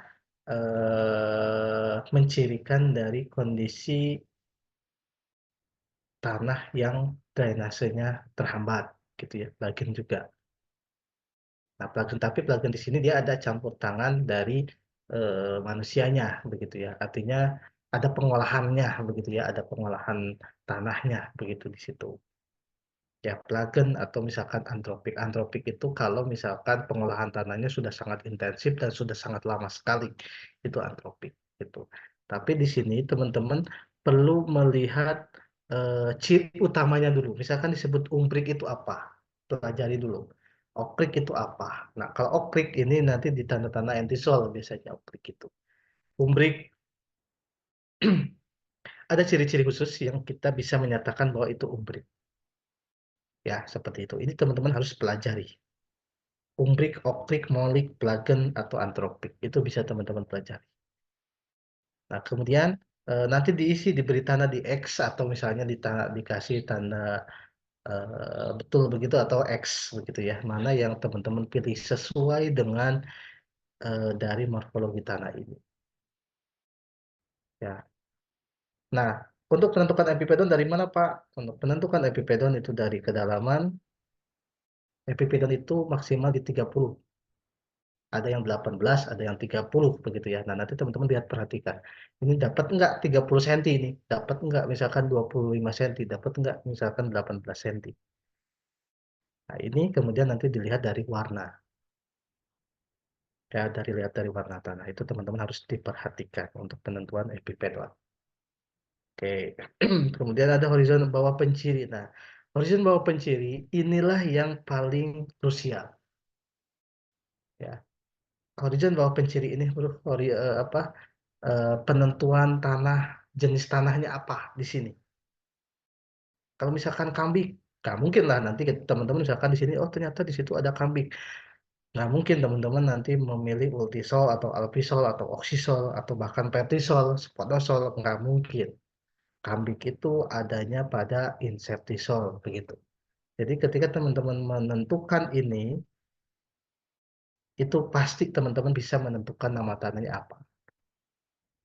Speaker 3: mencirikan dari kondisi tanah yang drainasenya terhambat, gitu ya. Plagen juga. Nah, tapi plagen di sini dia ada campur tangan dari manusianya, begitu ya. Artinya ada pengolahannya, begitu ya. Ada pengolahan tanahnya, begitu di situ. Ya, plagen atau misalkan antropik. Antropik itu kalau misalkan pengolahan tanahnya sudah sangat intensif dan sudah sangat lama sekali, itu antropik. Itu. Tapi di sini teman-teman perlu melihat ciri utamanya dulu. Misalkan disebut umbrik itu apa? Pelajari dulu. Okrik itu apa? Nah, kalau okrik ini nanti di tanda-tanda entisol biasanya okrik itu. Umbrik ada ciri-ciri khusus yang kita bisa menyatakan bahwa itu umbrik. Ya, seperti itu. Ini teman-teman harus pelajari. Umbrik, oktrik, molik, plagen, atau antropik. Itu bisa teman-teman pelajari. Nah, kemudian nanti diisi, diberi tanda di X, atau misalnya dikasih tanda betul begitu, atau X begitu ya. Mana yang teman-teman pilih sesuai dengan dari morfologi tanah ini. Ya. Nah, untuk menentukan epipedon dari mana, Pak? Untuk menentukan epipedon itu dari kedalaman. Epipedon itu maksimal di 30. Ada yang 18, ada yang 30 begitu ya. Nah, nanti teman-teman lihat, perhatikan. Ini dapat enggak 30 cm ini? Dapat enggak misalkan 25 cm? Dapat enggak misalkan 18 cm? Nah, ini kemudian nanti dilihat dari warna. Ya, lihat dari warna tanah. Itu teman-teman harus diperhatikan untuk penentuan epipedon. Oke. Kemudian ada horizon bawah penciri. Nah, horizon bawah penciri inilah yang paling krusial. Ya. Horizon bawah penciri ini penentuan tanah, jenis tanahnya apa di sini. Kalau misalkan kambing, nggak mungkin lah nanti teman-teman misalkan di sini, oh ternyata di situ ada kambing. Nggak mungkin teman-teman nanti memilih ultisol atau alpisol atau oksisol atau bahkan petisol, spodosol, nggak mungkin. Kambing itu adanya pada insertisol begitu. Jadi ketika teman-teman menentukan ini, itu pasti teman-teman bisa menentukan nama tanahnya apa.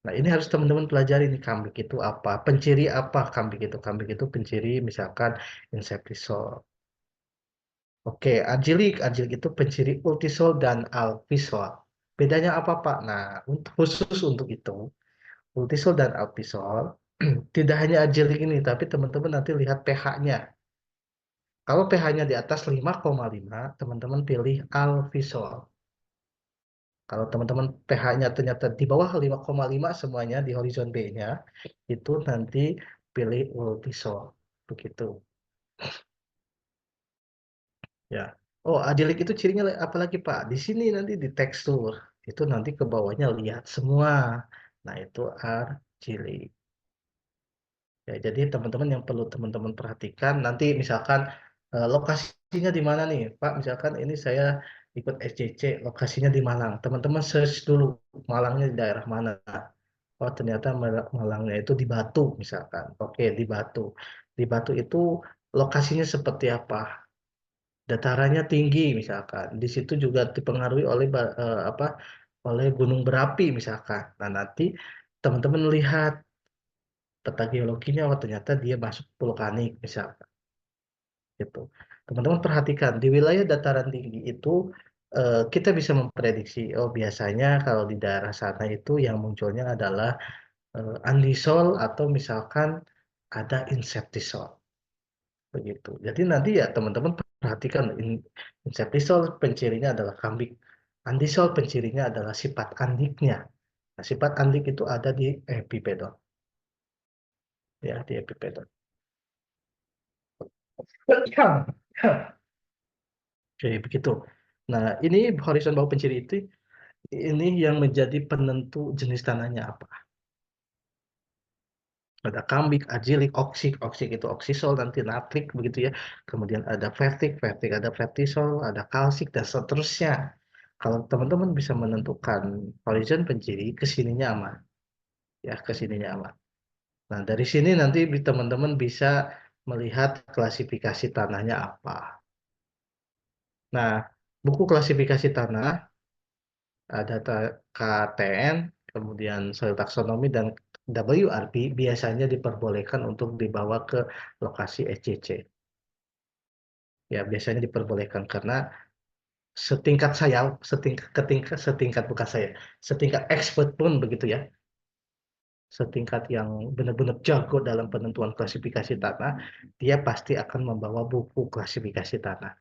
Speaker 3: Nah, ini harus teman-teman pelajari nih, kambing itu apa, penciri apa kambing itu. Kambing itu penciri misalkan insektisol. Oke, argilik itu penciri ultisol dan alpisol. Bedanya apa, Pak? Nah, khusus untuk itu, ultisol dan alpisol tidak hanya argilik ini, tapi teman-teman nanti lihat pH-nya. Kalau pH-nya di atas 5,5, teman-teman pilih alpisol. Kalau teman-teman pH-nya ternyata di bawah 5,5 semuanya di horizon B-nya, itu nanti pilih ultisol. Begitu. Ya. Oh, adilik itu cirinya apa lagi, Pak? Di sini nanti di tekstur. Itu nanti ke bawahnya lihat semua. Nah, itu argilik. Ya, jadi teman-teman yang perlu teman-teman perhatikan, nanti misalkan lokasinya di mana nih, Pak? Misalkan ini saya ikut SCC, lokasinya di Malang. Teman-teman search dulu, Malangnya di daerah mana. Oh, ternyata Malangnya itu di Batu, misalkan. Oke, di Batu. Di Batu itu lokasinya seperti apa? Datarannya tinggi, misalkan. Di situ juga dipengaruhi oleh oleh gunung berapi, misalkan. Nah, nanti teman-teman lihat peta geologinya, oh ternyata dia masuk vulkanik, misalkan. Gitu. Teman-teman perhatikan, di wilayah dataran tinggi itu kita bisa memprediksi, oh biasanya kalau di daerah sana itu yang munculnya adalah andisol atau misalkan ada insertisol. Begitu. Jadi nanti ya teman-teman perhatikan, insertisol pencirinya adalah kambing. Andisol pencirinya adalah sifat andiknya. Nah, sifat andik itu ada di epipedon. Ya, di epipedon. Oke, begitu. Nah, ini horizon bawah penciri itu ini yang menjadi penentu jenis tanahnya apa. Ada kambik, argilik, oksik, oksik itu oksisol, nanti natrik begitu ya. Kemudian ada vertik, vertik ada vertisol, ada kalsik dan seterusnya. Kalau teman-teman bisa menentukan horizon penciri, kesininya aman, ya kesininya aman. Nah, dari sini nanti teman-teman bisa melihat klasifikasi tanahnya apa. Nah, buku klasifikasi tanah ada KTN, kemudian soil taxonomy dan WRP biasanya diperbolehkan untuk dibawa ke lokasi SCC. Ya, biasanya diperbolehkan karena setingkat saya, setingkat bukan saya, setingkat expert pun begitu ya, setingkat yang benar-benar jago dalam penentuan klasifikasi tanah, dia pasti akan membawa buku klasifikasi tanah.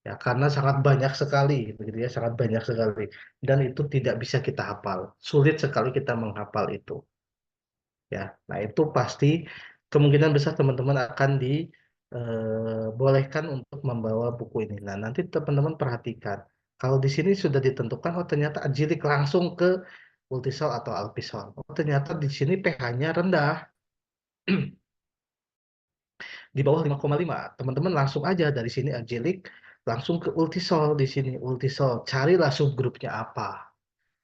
Speaker 3: Ya, karena sangat banyak sekali, begitu ya, sangat banyak sekali, dan itu tidak bisa kita hafal, sulit sekali kita menghafal itu. Ya, nah itu pasti kemungkinan besar teman-teman akan dibolehkan untuk membawa buku ini. Nah, nanti teman-teman perhatikan, kalau di sini sudah ditentukan, oh ternyata ajilik langsung ke ultisol atau alpisol. Oh ternyata di sini pH-nya rendah. Di bawah 5,5. Teman-teman langsung aja dari sini Agilik langsung ke Ultisol di sini. Ultisol, carilah subgrupnya apa.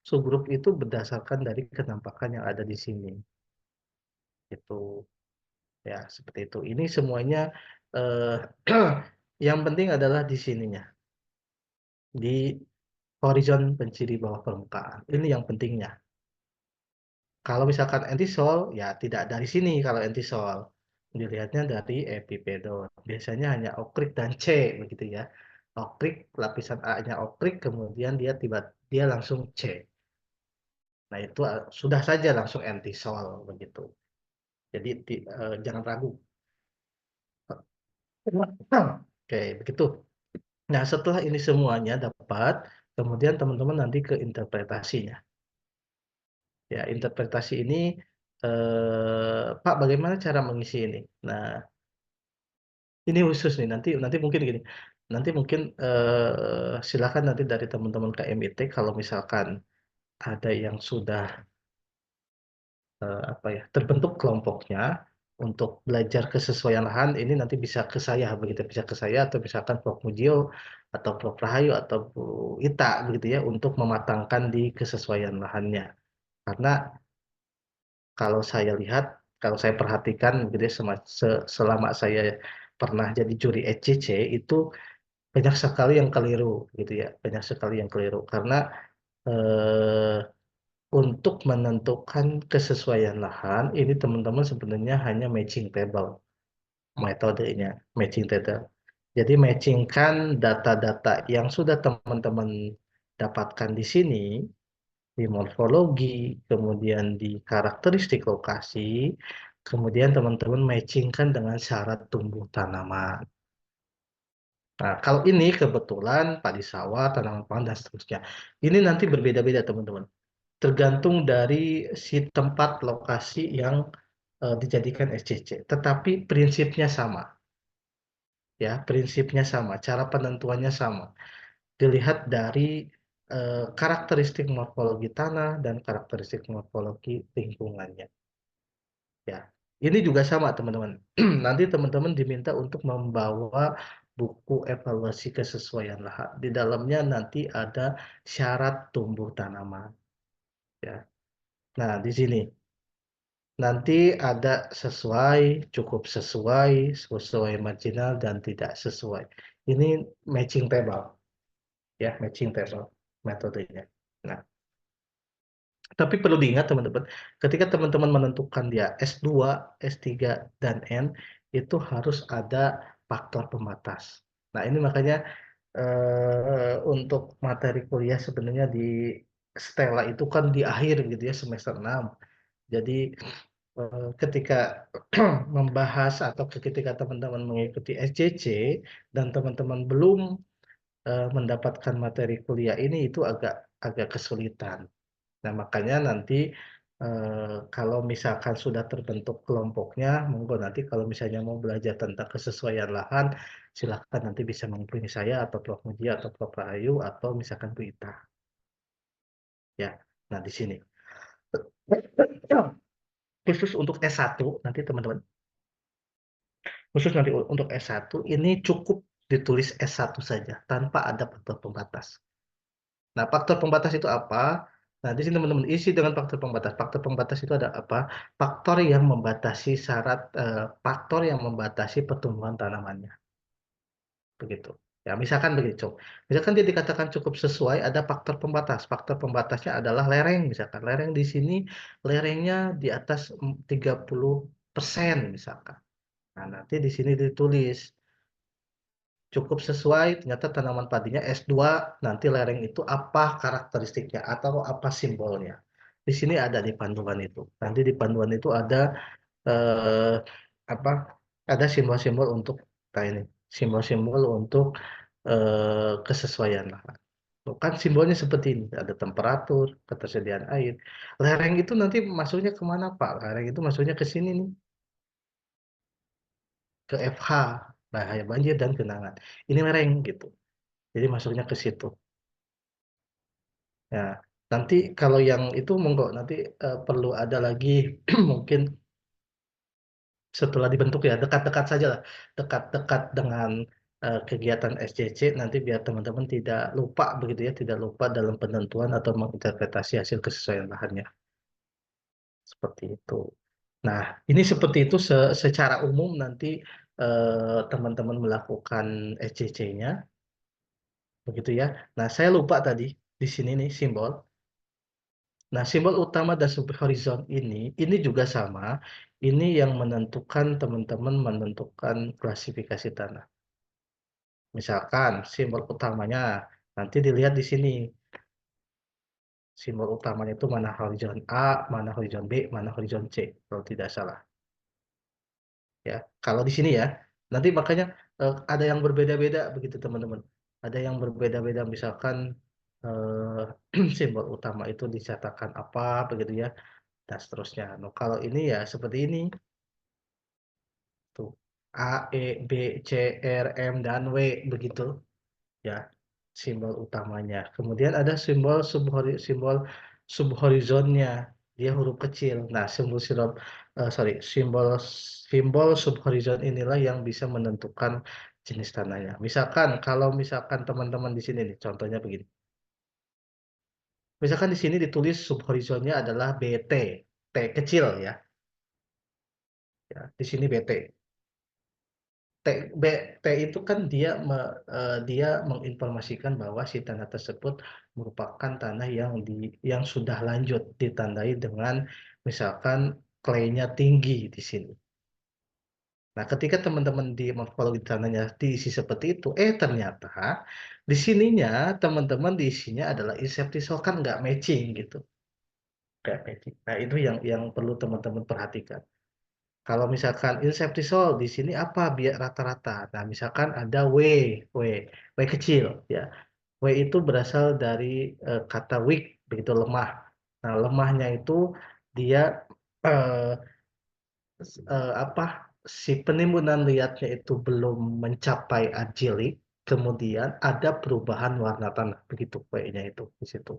Speaker 3: Subgrup itu berdasarkan dari kenampakan yang ada di sini. Itu ya seperti itu. Ini semuanya eh, yang penting adalah di sininya, di horizon penciri bawah permukaan. Ini yang pentingnya. Kalau misalkan antisol, ya tidak dari sini kalau antisol. Dilihatnya dari epipedon. Biasanya hanya okrik dan C begitu ya. Okrik, lapisan A-nya okrik, kemudian dia langsung C. Nah, itu sudah saja langsung antisol begitu. Jadi jangan ragu. Oke, begitu. Nah, setelah ini semuanya dapat, kemudian teman-teman nanti ke interpretasinya. Ya, interpretasi ini, Pak, bagaimana cara mengisi ini? Nah, ini khusus nih. Nanti mungkin gini. Nanti mungkin silakan nanti dari teman-teman KMIT kalau misalkan ada yang sudah apa ya terbentuk kelompoknya untuk belajar kesesuaian lahan ini nanti bisa ke saya begitu bisa ke saya atau misalkan Prof Mujio atau Prof Rahayu atau Bu Ita begitu ya untuk mematangkan di kesesuaian lahannya karena kalau saya lihat kalau saya perhatikan gitu ya selama saya pernah jadi juri ECC itu banyak sekali yang keliru gitu ya banyak sekali yang keliru karena eh, untuk menentukan kesesuaian lahan, ini teman-teman sebenarnya hanya matching table metodenya, matching table. Jadi matchingkan data-data yang sudah teman-teman dapatkan di sini, di morfologi, kemudian di karakteristik lokasi, kemudian teman-teman matchingkan dengan syarat tumbuh tanaman. Nah, kalau ini kebetulan padi sawah, tanaman pangan, dan seterusnya. Ini nanti berbeda-beda teman-teman. Tergantung dari si tempat lokasi yang dijadikan SCC. Tetapi prinsipnya sama, ya prinsipnya sama, cara penentuannya sama. Dilihat dari karakteristik morfologi tanah dan karakteristik morfologi lingkungannya. Ya, ini juga sama teman-teman. Nanti teman-teman diminta untuk membawa buku evaluasi kesesuaian lahan. Di dalamnya nanti ada syarat tumbuh tanaman. Ya, nah di sini. Nanti ada sesuai, cukup sesuai, sesuai marginal, dan tidak sesuai. Ini matching table, ya matching table metodenya. Nah, tapi perlu diingat teman-teman, ketika teman-teman menentukan dia S2, S3, dan N, itu harus ada faktor pembatas. Nah, ini makanya untuk materi kuliah sebenarnya di Stella itu kan di akhir gitu ya, semester 6. Jadi ketika membahas atau ketika teman-teman mengikuti SCC dan teman-teman belum mendapatkan materi kuliah ini itu agak agak kesulitan. Nah, makanya nanti kalau misalkan sudah terbentuk kelompoknya, monggo nanti kalau misalnya mau belajar tentang kesesuaian lahan, silakan nanti bisa menghubungi saya atau Prof Muji atau Prof Rahayu atau misalkan Bu Ita. Ya, nah di sini. Khusus untuk S1 nanti teman-teman khusus nanti untuk S1 ini cukup ditulis S1 saja tanpa ada faktor pembatas. Nah, faktor pembatas itu apa? Nah, di sini teman-teman isi dengan faktor pembatas. Faktor pembatas itu ada apa? Faktor yang membatasi faktor yang membatasi pertumbuhan tanamannya. Begitu. Ya, misalkan begitu. Misalkan dia dikatakan cukup sesuai, ada faktor pembatas. Faktor pembatasnya adalah lereng, misalkan. Lereng di sini, lerengnya di atas 30% misalkan. Nah, nanti di sini ditulis cukup sesuai, ternyata tanaman padinya S2, nanti lereng itu apa karakteristiknya atau apa simbolnya. Di sini ada di panduan itu. Nanti di panduan itu ada eh, apa? Ada simbol-simbol untuk ini, simbol-simbol untuk kesesuaian lahan. Kan simbolnya seperti ini, ada temperatur, ketersediaan air. Lereng itu nanti masuknya kemana Pak? Lereng itu masuknya ke sini nih, ke FH, bahaya banjir dan genangan. Ini lereng gitu. Jadi masuknya ke situ. Ya, nanti kalau yang itu monggo nanti perlu ada lagi mungkin setelah dibentuk ya, dekat-dekat saja lah, dekat-dekat dengan kegiatan SCC, nanti biar teman-teman tidak lupa begitu ya, tidak lupa dalam penentuan atau menginterpretasi hasil kesesuaian lahannya. Seperti itu. Nah, ini seperti itu secara umum nanti teman-teman melakukan SCC-nya, begitu ya. Nah, saya lupa tadi di sini nih simbol. Nah, simbol utama dan subhorizon ini juga sama. Ini yang menentukan teman-teman menentukan klasifikasi tanah. Misalkan simbol utamanya nanti dilihat di sini. Simbol utamanya itu mana horizon A, mana horizon B, mana horizon C, kalau tidak salah. Ya, kalau di sini ya, nanti makanya ada yang berbeda-beda begitu teman-teman. Ada yang berbeda-beda misalkan simbol utama itu dicatatkan apa begitu ya, dan seterusnya. Nah, kalau ini ya seperti ini tuh, A, E, B, C, R, M, dan W begitu ya simbol utamanya. Kemudian ada simbol subhorizonnya, dia huruf kecil. Nah, simbol subhorizon inilah yang bisa menentukan jenis tanahnya. Misalkan kalau misalkan teman-teman di sini nih, contohnya begini. Misalkan di sini ditulis subhorizonnya adalah BT, T kecil ya. Ya, di sini BT. T, T itu kan dia menginformasikan bahwa si tanah tersebut merupakan tanah yang sudah lanjut ditandai dengan misalkan clay-nya tinggi di sini. Nah, ketika teman-teman di morfologi tanahnya diisi seperti itu, ternyata di sininya teman-teman diisinya adalah inseptisol, kan nggak matching gitu, nggak matching. Nah, itu yang perlu teman-teman perhatikan. Kalau misalkan inseptisol di sini apa biar rata-rata. Nah, misalkan ada W, W kecil ya. W itu berasal dari kata weak, begitu lemah. Nah, lemahnya itu dia eh, apa si penimbunan liatnya itu belum mencapai argilik, kemudian ada perubahan warna tanah, begitu W-nya itu di situ.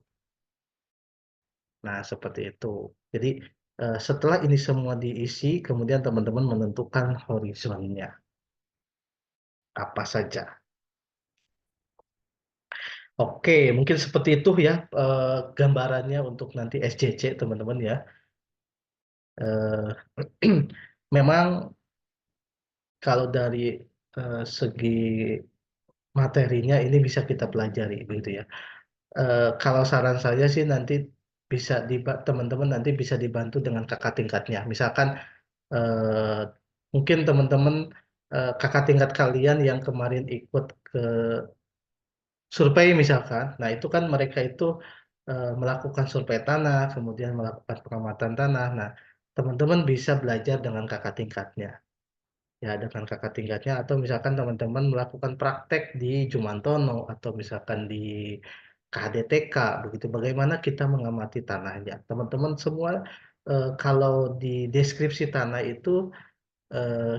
Speaker 3: Nah, seperti itu. Jadi setelah ini semua diisi, kemudian teman-teman menentukan horizonnya apa saja. Oke, mungkin seperti itu ya gambarannya untuk nanti SCC teman-teman ya. Eh, Memang kalau dari segi materinya ini bisa kita pelajari begitu ya. Kalau saran saya sih nanti teman-teman nanti bisa dibantu dengan kakak tingkatnya. Misalkan eh, mungkin teman-teman kakak tingkat kalian yang kemarin ikut ke survei misalkan, nah itu kan mereka itu melakukan survei tanah, kemudian melakukan pengamatan tanah. Nah, teman-teman bisa belajar dengan kakak tingkatnya, ya dengan kakak tingkatnya, atau misalkan teman-teman melakukan praktek di Jumantono atau misalkan di KHDTK, begitu bagaimana kita mengamati tanahnya. Teman-teman semua kalau di deskripsi tanah itu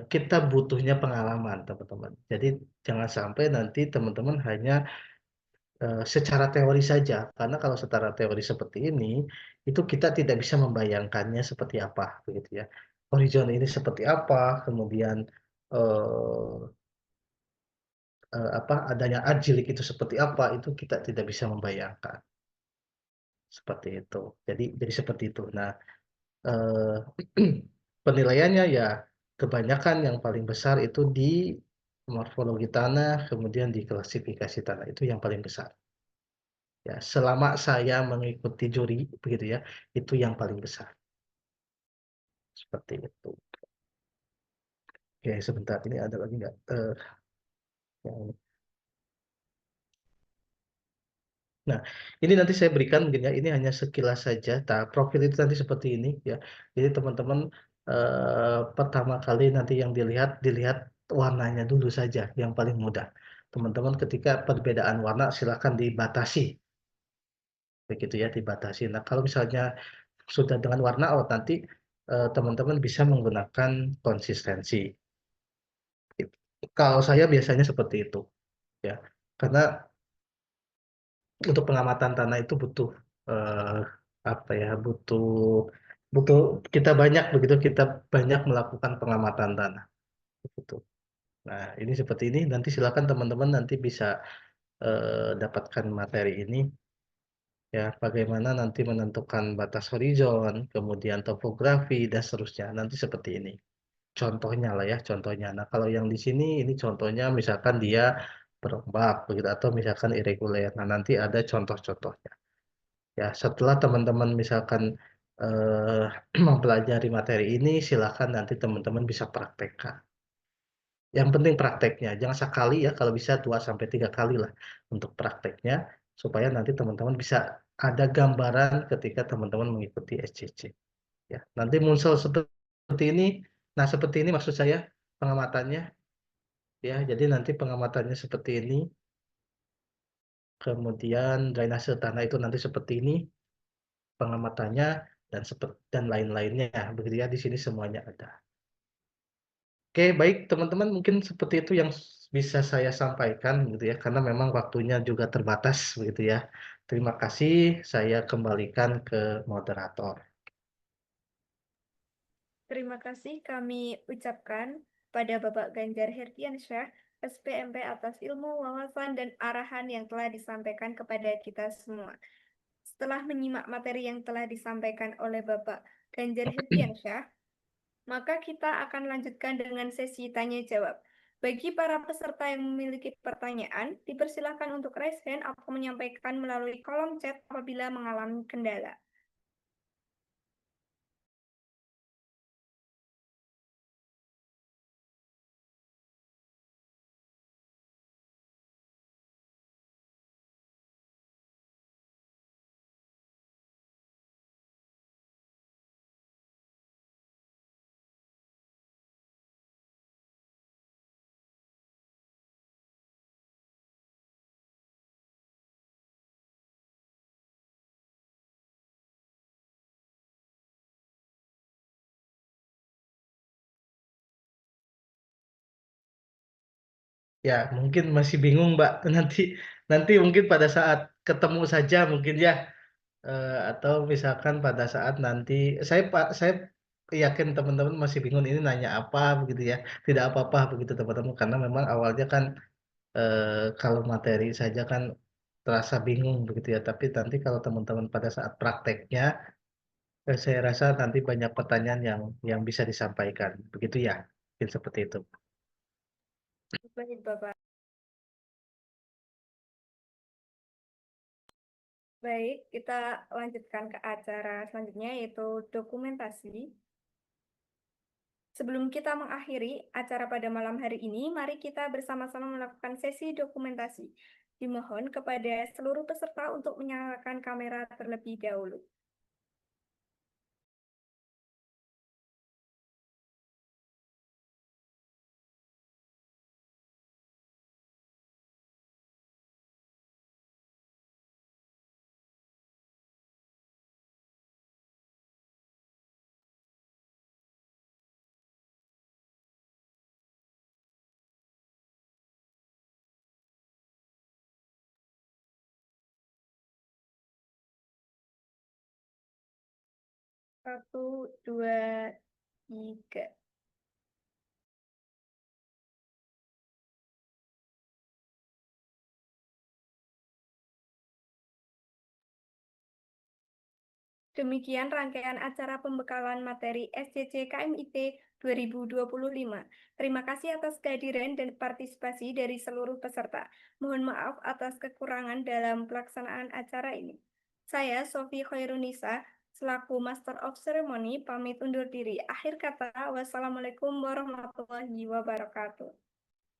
Speaker 3: kita butuhnya pengalaman, teman-teman. Jadi jangan sampai nanti teman-teman hanya secara teori saja, karena kalau secara teori seperti ini, itu kita tidak bisa membayangkannya seperti apa, begitu ya. Horizon ini seperti apa, kemudian eh, apa adanya argilik itu seperti apa, itu kita tidak bisa membayangkan seperti itu. Jadi seperti itu. Nah, eh, penilaiannya ya kebanyakan yang paling besar itu di morfologi tanah, kemudian di klasifikasi tanah itu yang paling besar. Ya, selama saya mengikuti juri begitu ya, itu yang paling besar. Seperti itu. Oke, sebentar ini ada lagi nggak? Yang ini. Nah, ini nanti saya berikan mungkin ya, ini hanya sekilas saja. Nah, profil itu nanti seperti ini ya. Jadi teman-teman pertama kali nanti yang dilihat warnanya dulu saja, yang paling mudah. Teman-teman ketika perbedaan warna silakan dibatasi, begitu ya, dibatasi. Nah, kalau misalnya sudah dengan warna out nanti teman-teman bisa menggunakan konsistensi. Kalau saya biasanya seperti itu ya, karena untuk pengamatan tanah itu butuh apa ya, butuh butuh kita banyak melakukan pengamatan tanah. Begitu. Nah, ini seperti ini. Nanti silakan teman-teman nanti bisa dapatkan materi ini ya, bagaimana nanti menentukan batas horizon, kemudian topografi dan seterusnya. Nanti seperti ini. Contohnya lah ya, contohnya. Nah, kalau yang di sini ini contohnya misalkan dia berombak begitu atau misalkan irregular. Nah, nanti ada contoh-contohnya. Ya, setelah teman-teman misalkan eh, mempelajari materi ini, silakan nanti teman-teman bisa praktekkan. Yang penting prakteknya, jangan sekali ya, kalau bisa 2 sampai 3 kali lah untuk prakteknya supaya nanti teman-teman bisa ada gambaran ketika teman-teman mengikuti SCC. Ya, nanti muncul seperti ini. Nah, seperti ini maksud saya pengamatannya ya. Jadi nanti pengamatannya seperti ini. Kemudian drainase tanah itu nanti seperti ini pengamatannya dan lain-lainnya. Begitu ya, di sini semuanya ada. Oke, baik teman-teman, mungkin seperti itu yang bisa saya sampaikan gitu ya, karena memang waktunya juga terbatas begitu ya. Terima kasih, saya kembalikan ke moderator.
Speaker 1: Terima kasih kami ucapkan pada Bapak Ganjar Herdiansyah, SPMP atas ilmu, wawasan, dan arahan yang telah disampaikan kepada kita semua. Setelah menyimak materi yang telah disampaikan oleh Bapak Ganjar Herdiansyah, maka kita akan lanjutkan dengan sesi tanya jawab. Bagi para peserta yang memiliki pertanyaan, dipersilakan untuk raise hand atau menyampaikan melalui kolom chat apabila mengalami kendala.
Speaker 3: Ya, mungkin masih bingung, Mbak. Nanti nanti mungkin pada saat ketemu saja mungkin ya. Atau misalkan pada saat nanti saya yakin teman-teman masih bingung ini nanya apa begitu ya. Tidak apa-apa begitu teman-teman karena memang awalnya kan kalau materi saja kan terasa bingung begitu ya. Tapi nanti kalau teman-teman pada saat prakteknya saya rasa nanti banyak pertanyaan yang bisa disampaikan. Begitu ya. Mungkin seperti itu.
Speaker 1: Baik, Bapak. Baik, kita lanjutkan ke acara selanjutnya yaitu dokumentasi. Sebelum kita mengakhiri acara pada malam hari ini, mari kita bersama-sama melakukan sesi dokumentasi. Dimohon kepada seluruh peserta untuk menyalakan kamera terlebih dahulu. Satu, dua, tiga. Demikian rangkaian acara pembekalan materi SCC KMIT 2025. Terima kasih atas kehadiran dan partisipasi dari seluruh peserta. Mohon maaf atas kekurangan dalam pelaksanaan acara ini. Saya, Sofi Khairunisa, selaku Master of Ceremony, pamit undur diri. Akhir kata, wassalamualaikum warahmatullahi wabarakatuh.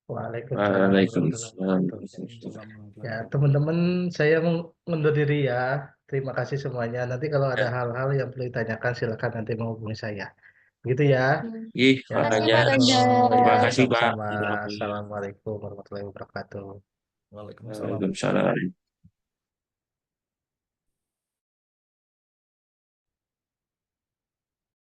Speaker 3: Waalaikumsalam
Speaker 2: Waalaikumsalam.
Speaker 3: warahmatullahi wabarakatuh. Ya, teman-teman, saya mundur diri ya. Terima kasih semuanya. Nanti kalau ada
Speaker 2: Ya,
Speaker 3: hal-hal yang perlu ditanyakan, silakan nanti menghubungi saya. Begitu ya.
Speaker 2: ih,
Speaker 3: Ya,
Speaker 2: Pak
Speaker 1: Terima kasih, Pak
Speaker 2: Ganjar.
Speaker 3: oh ya,
Speaker 2: Terima
Speaker 1: Ganjar.
Speaker 2: kasih, Pak.
Speaker 3: sama-sama. Assalamualaikum warahmatullahi wabarakatuh.
Speaker 5: Waalaikumsalam.
Speaker 2: Waalaikumsalam.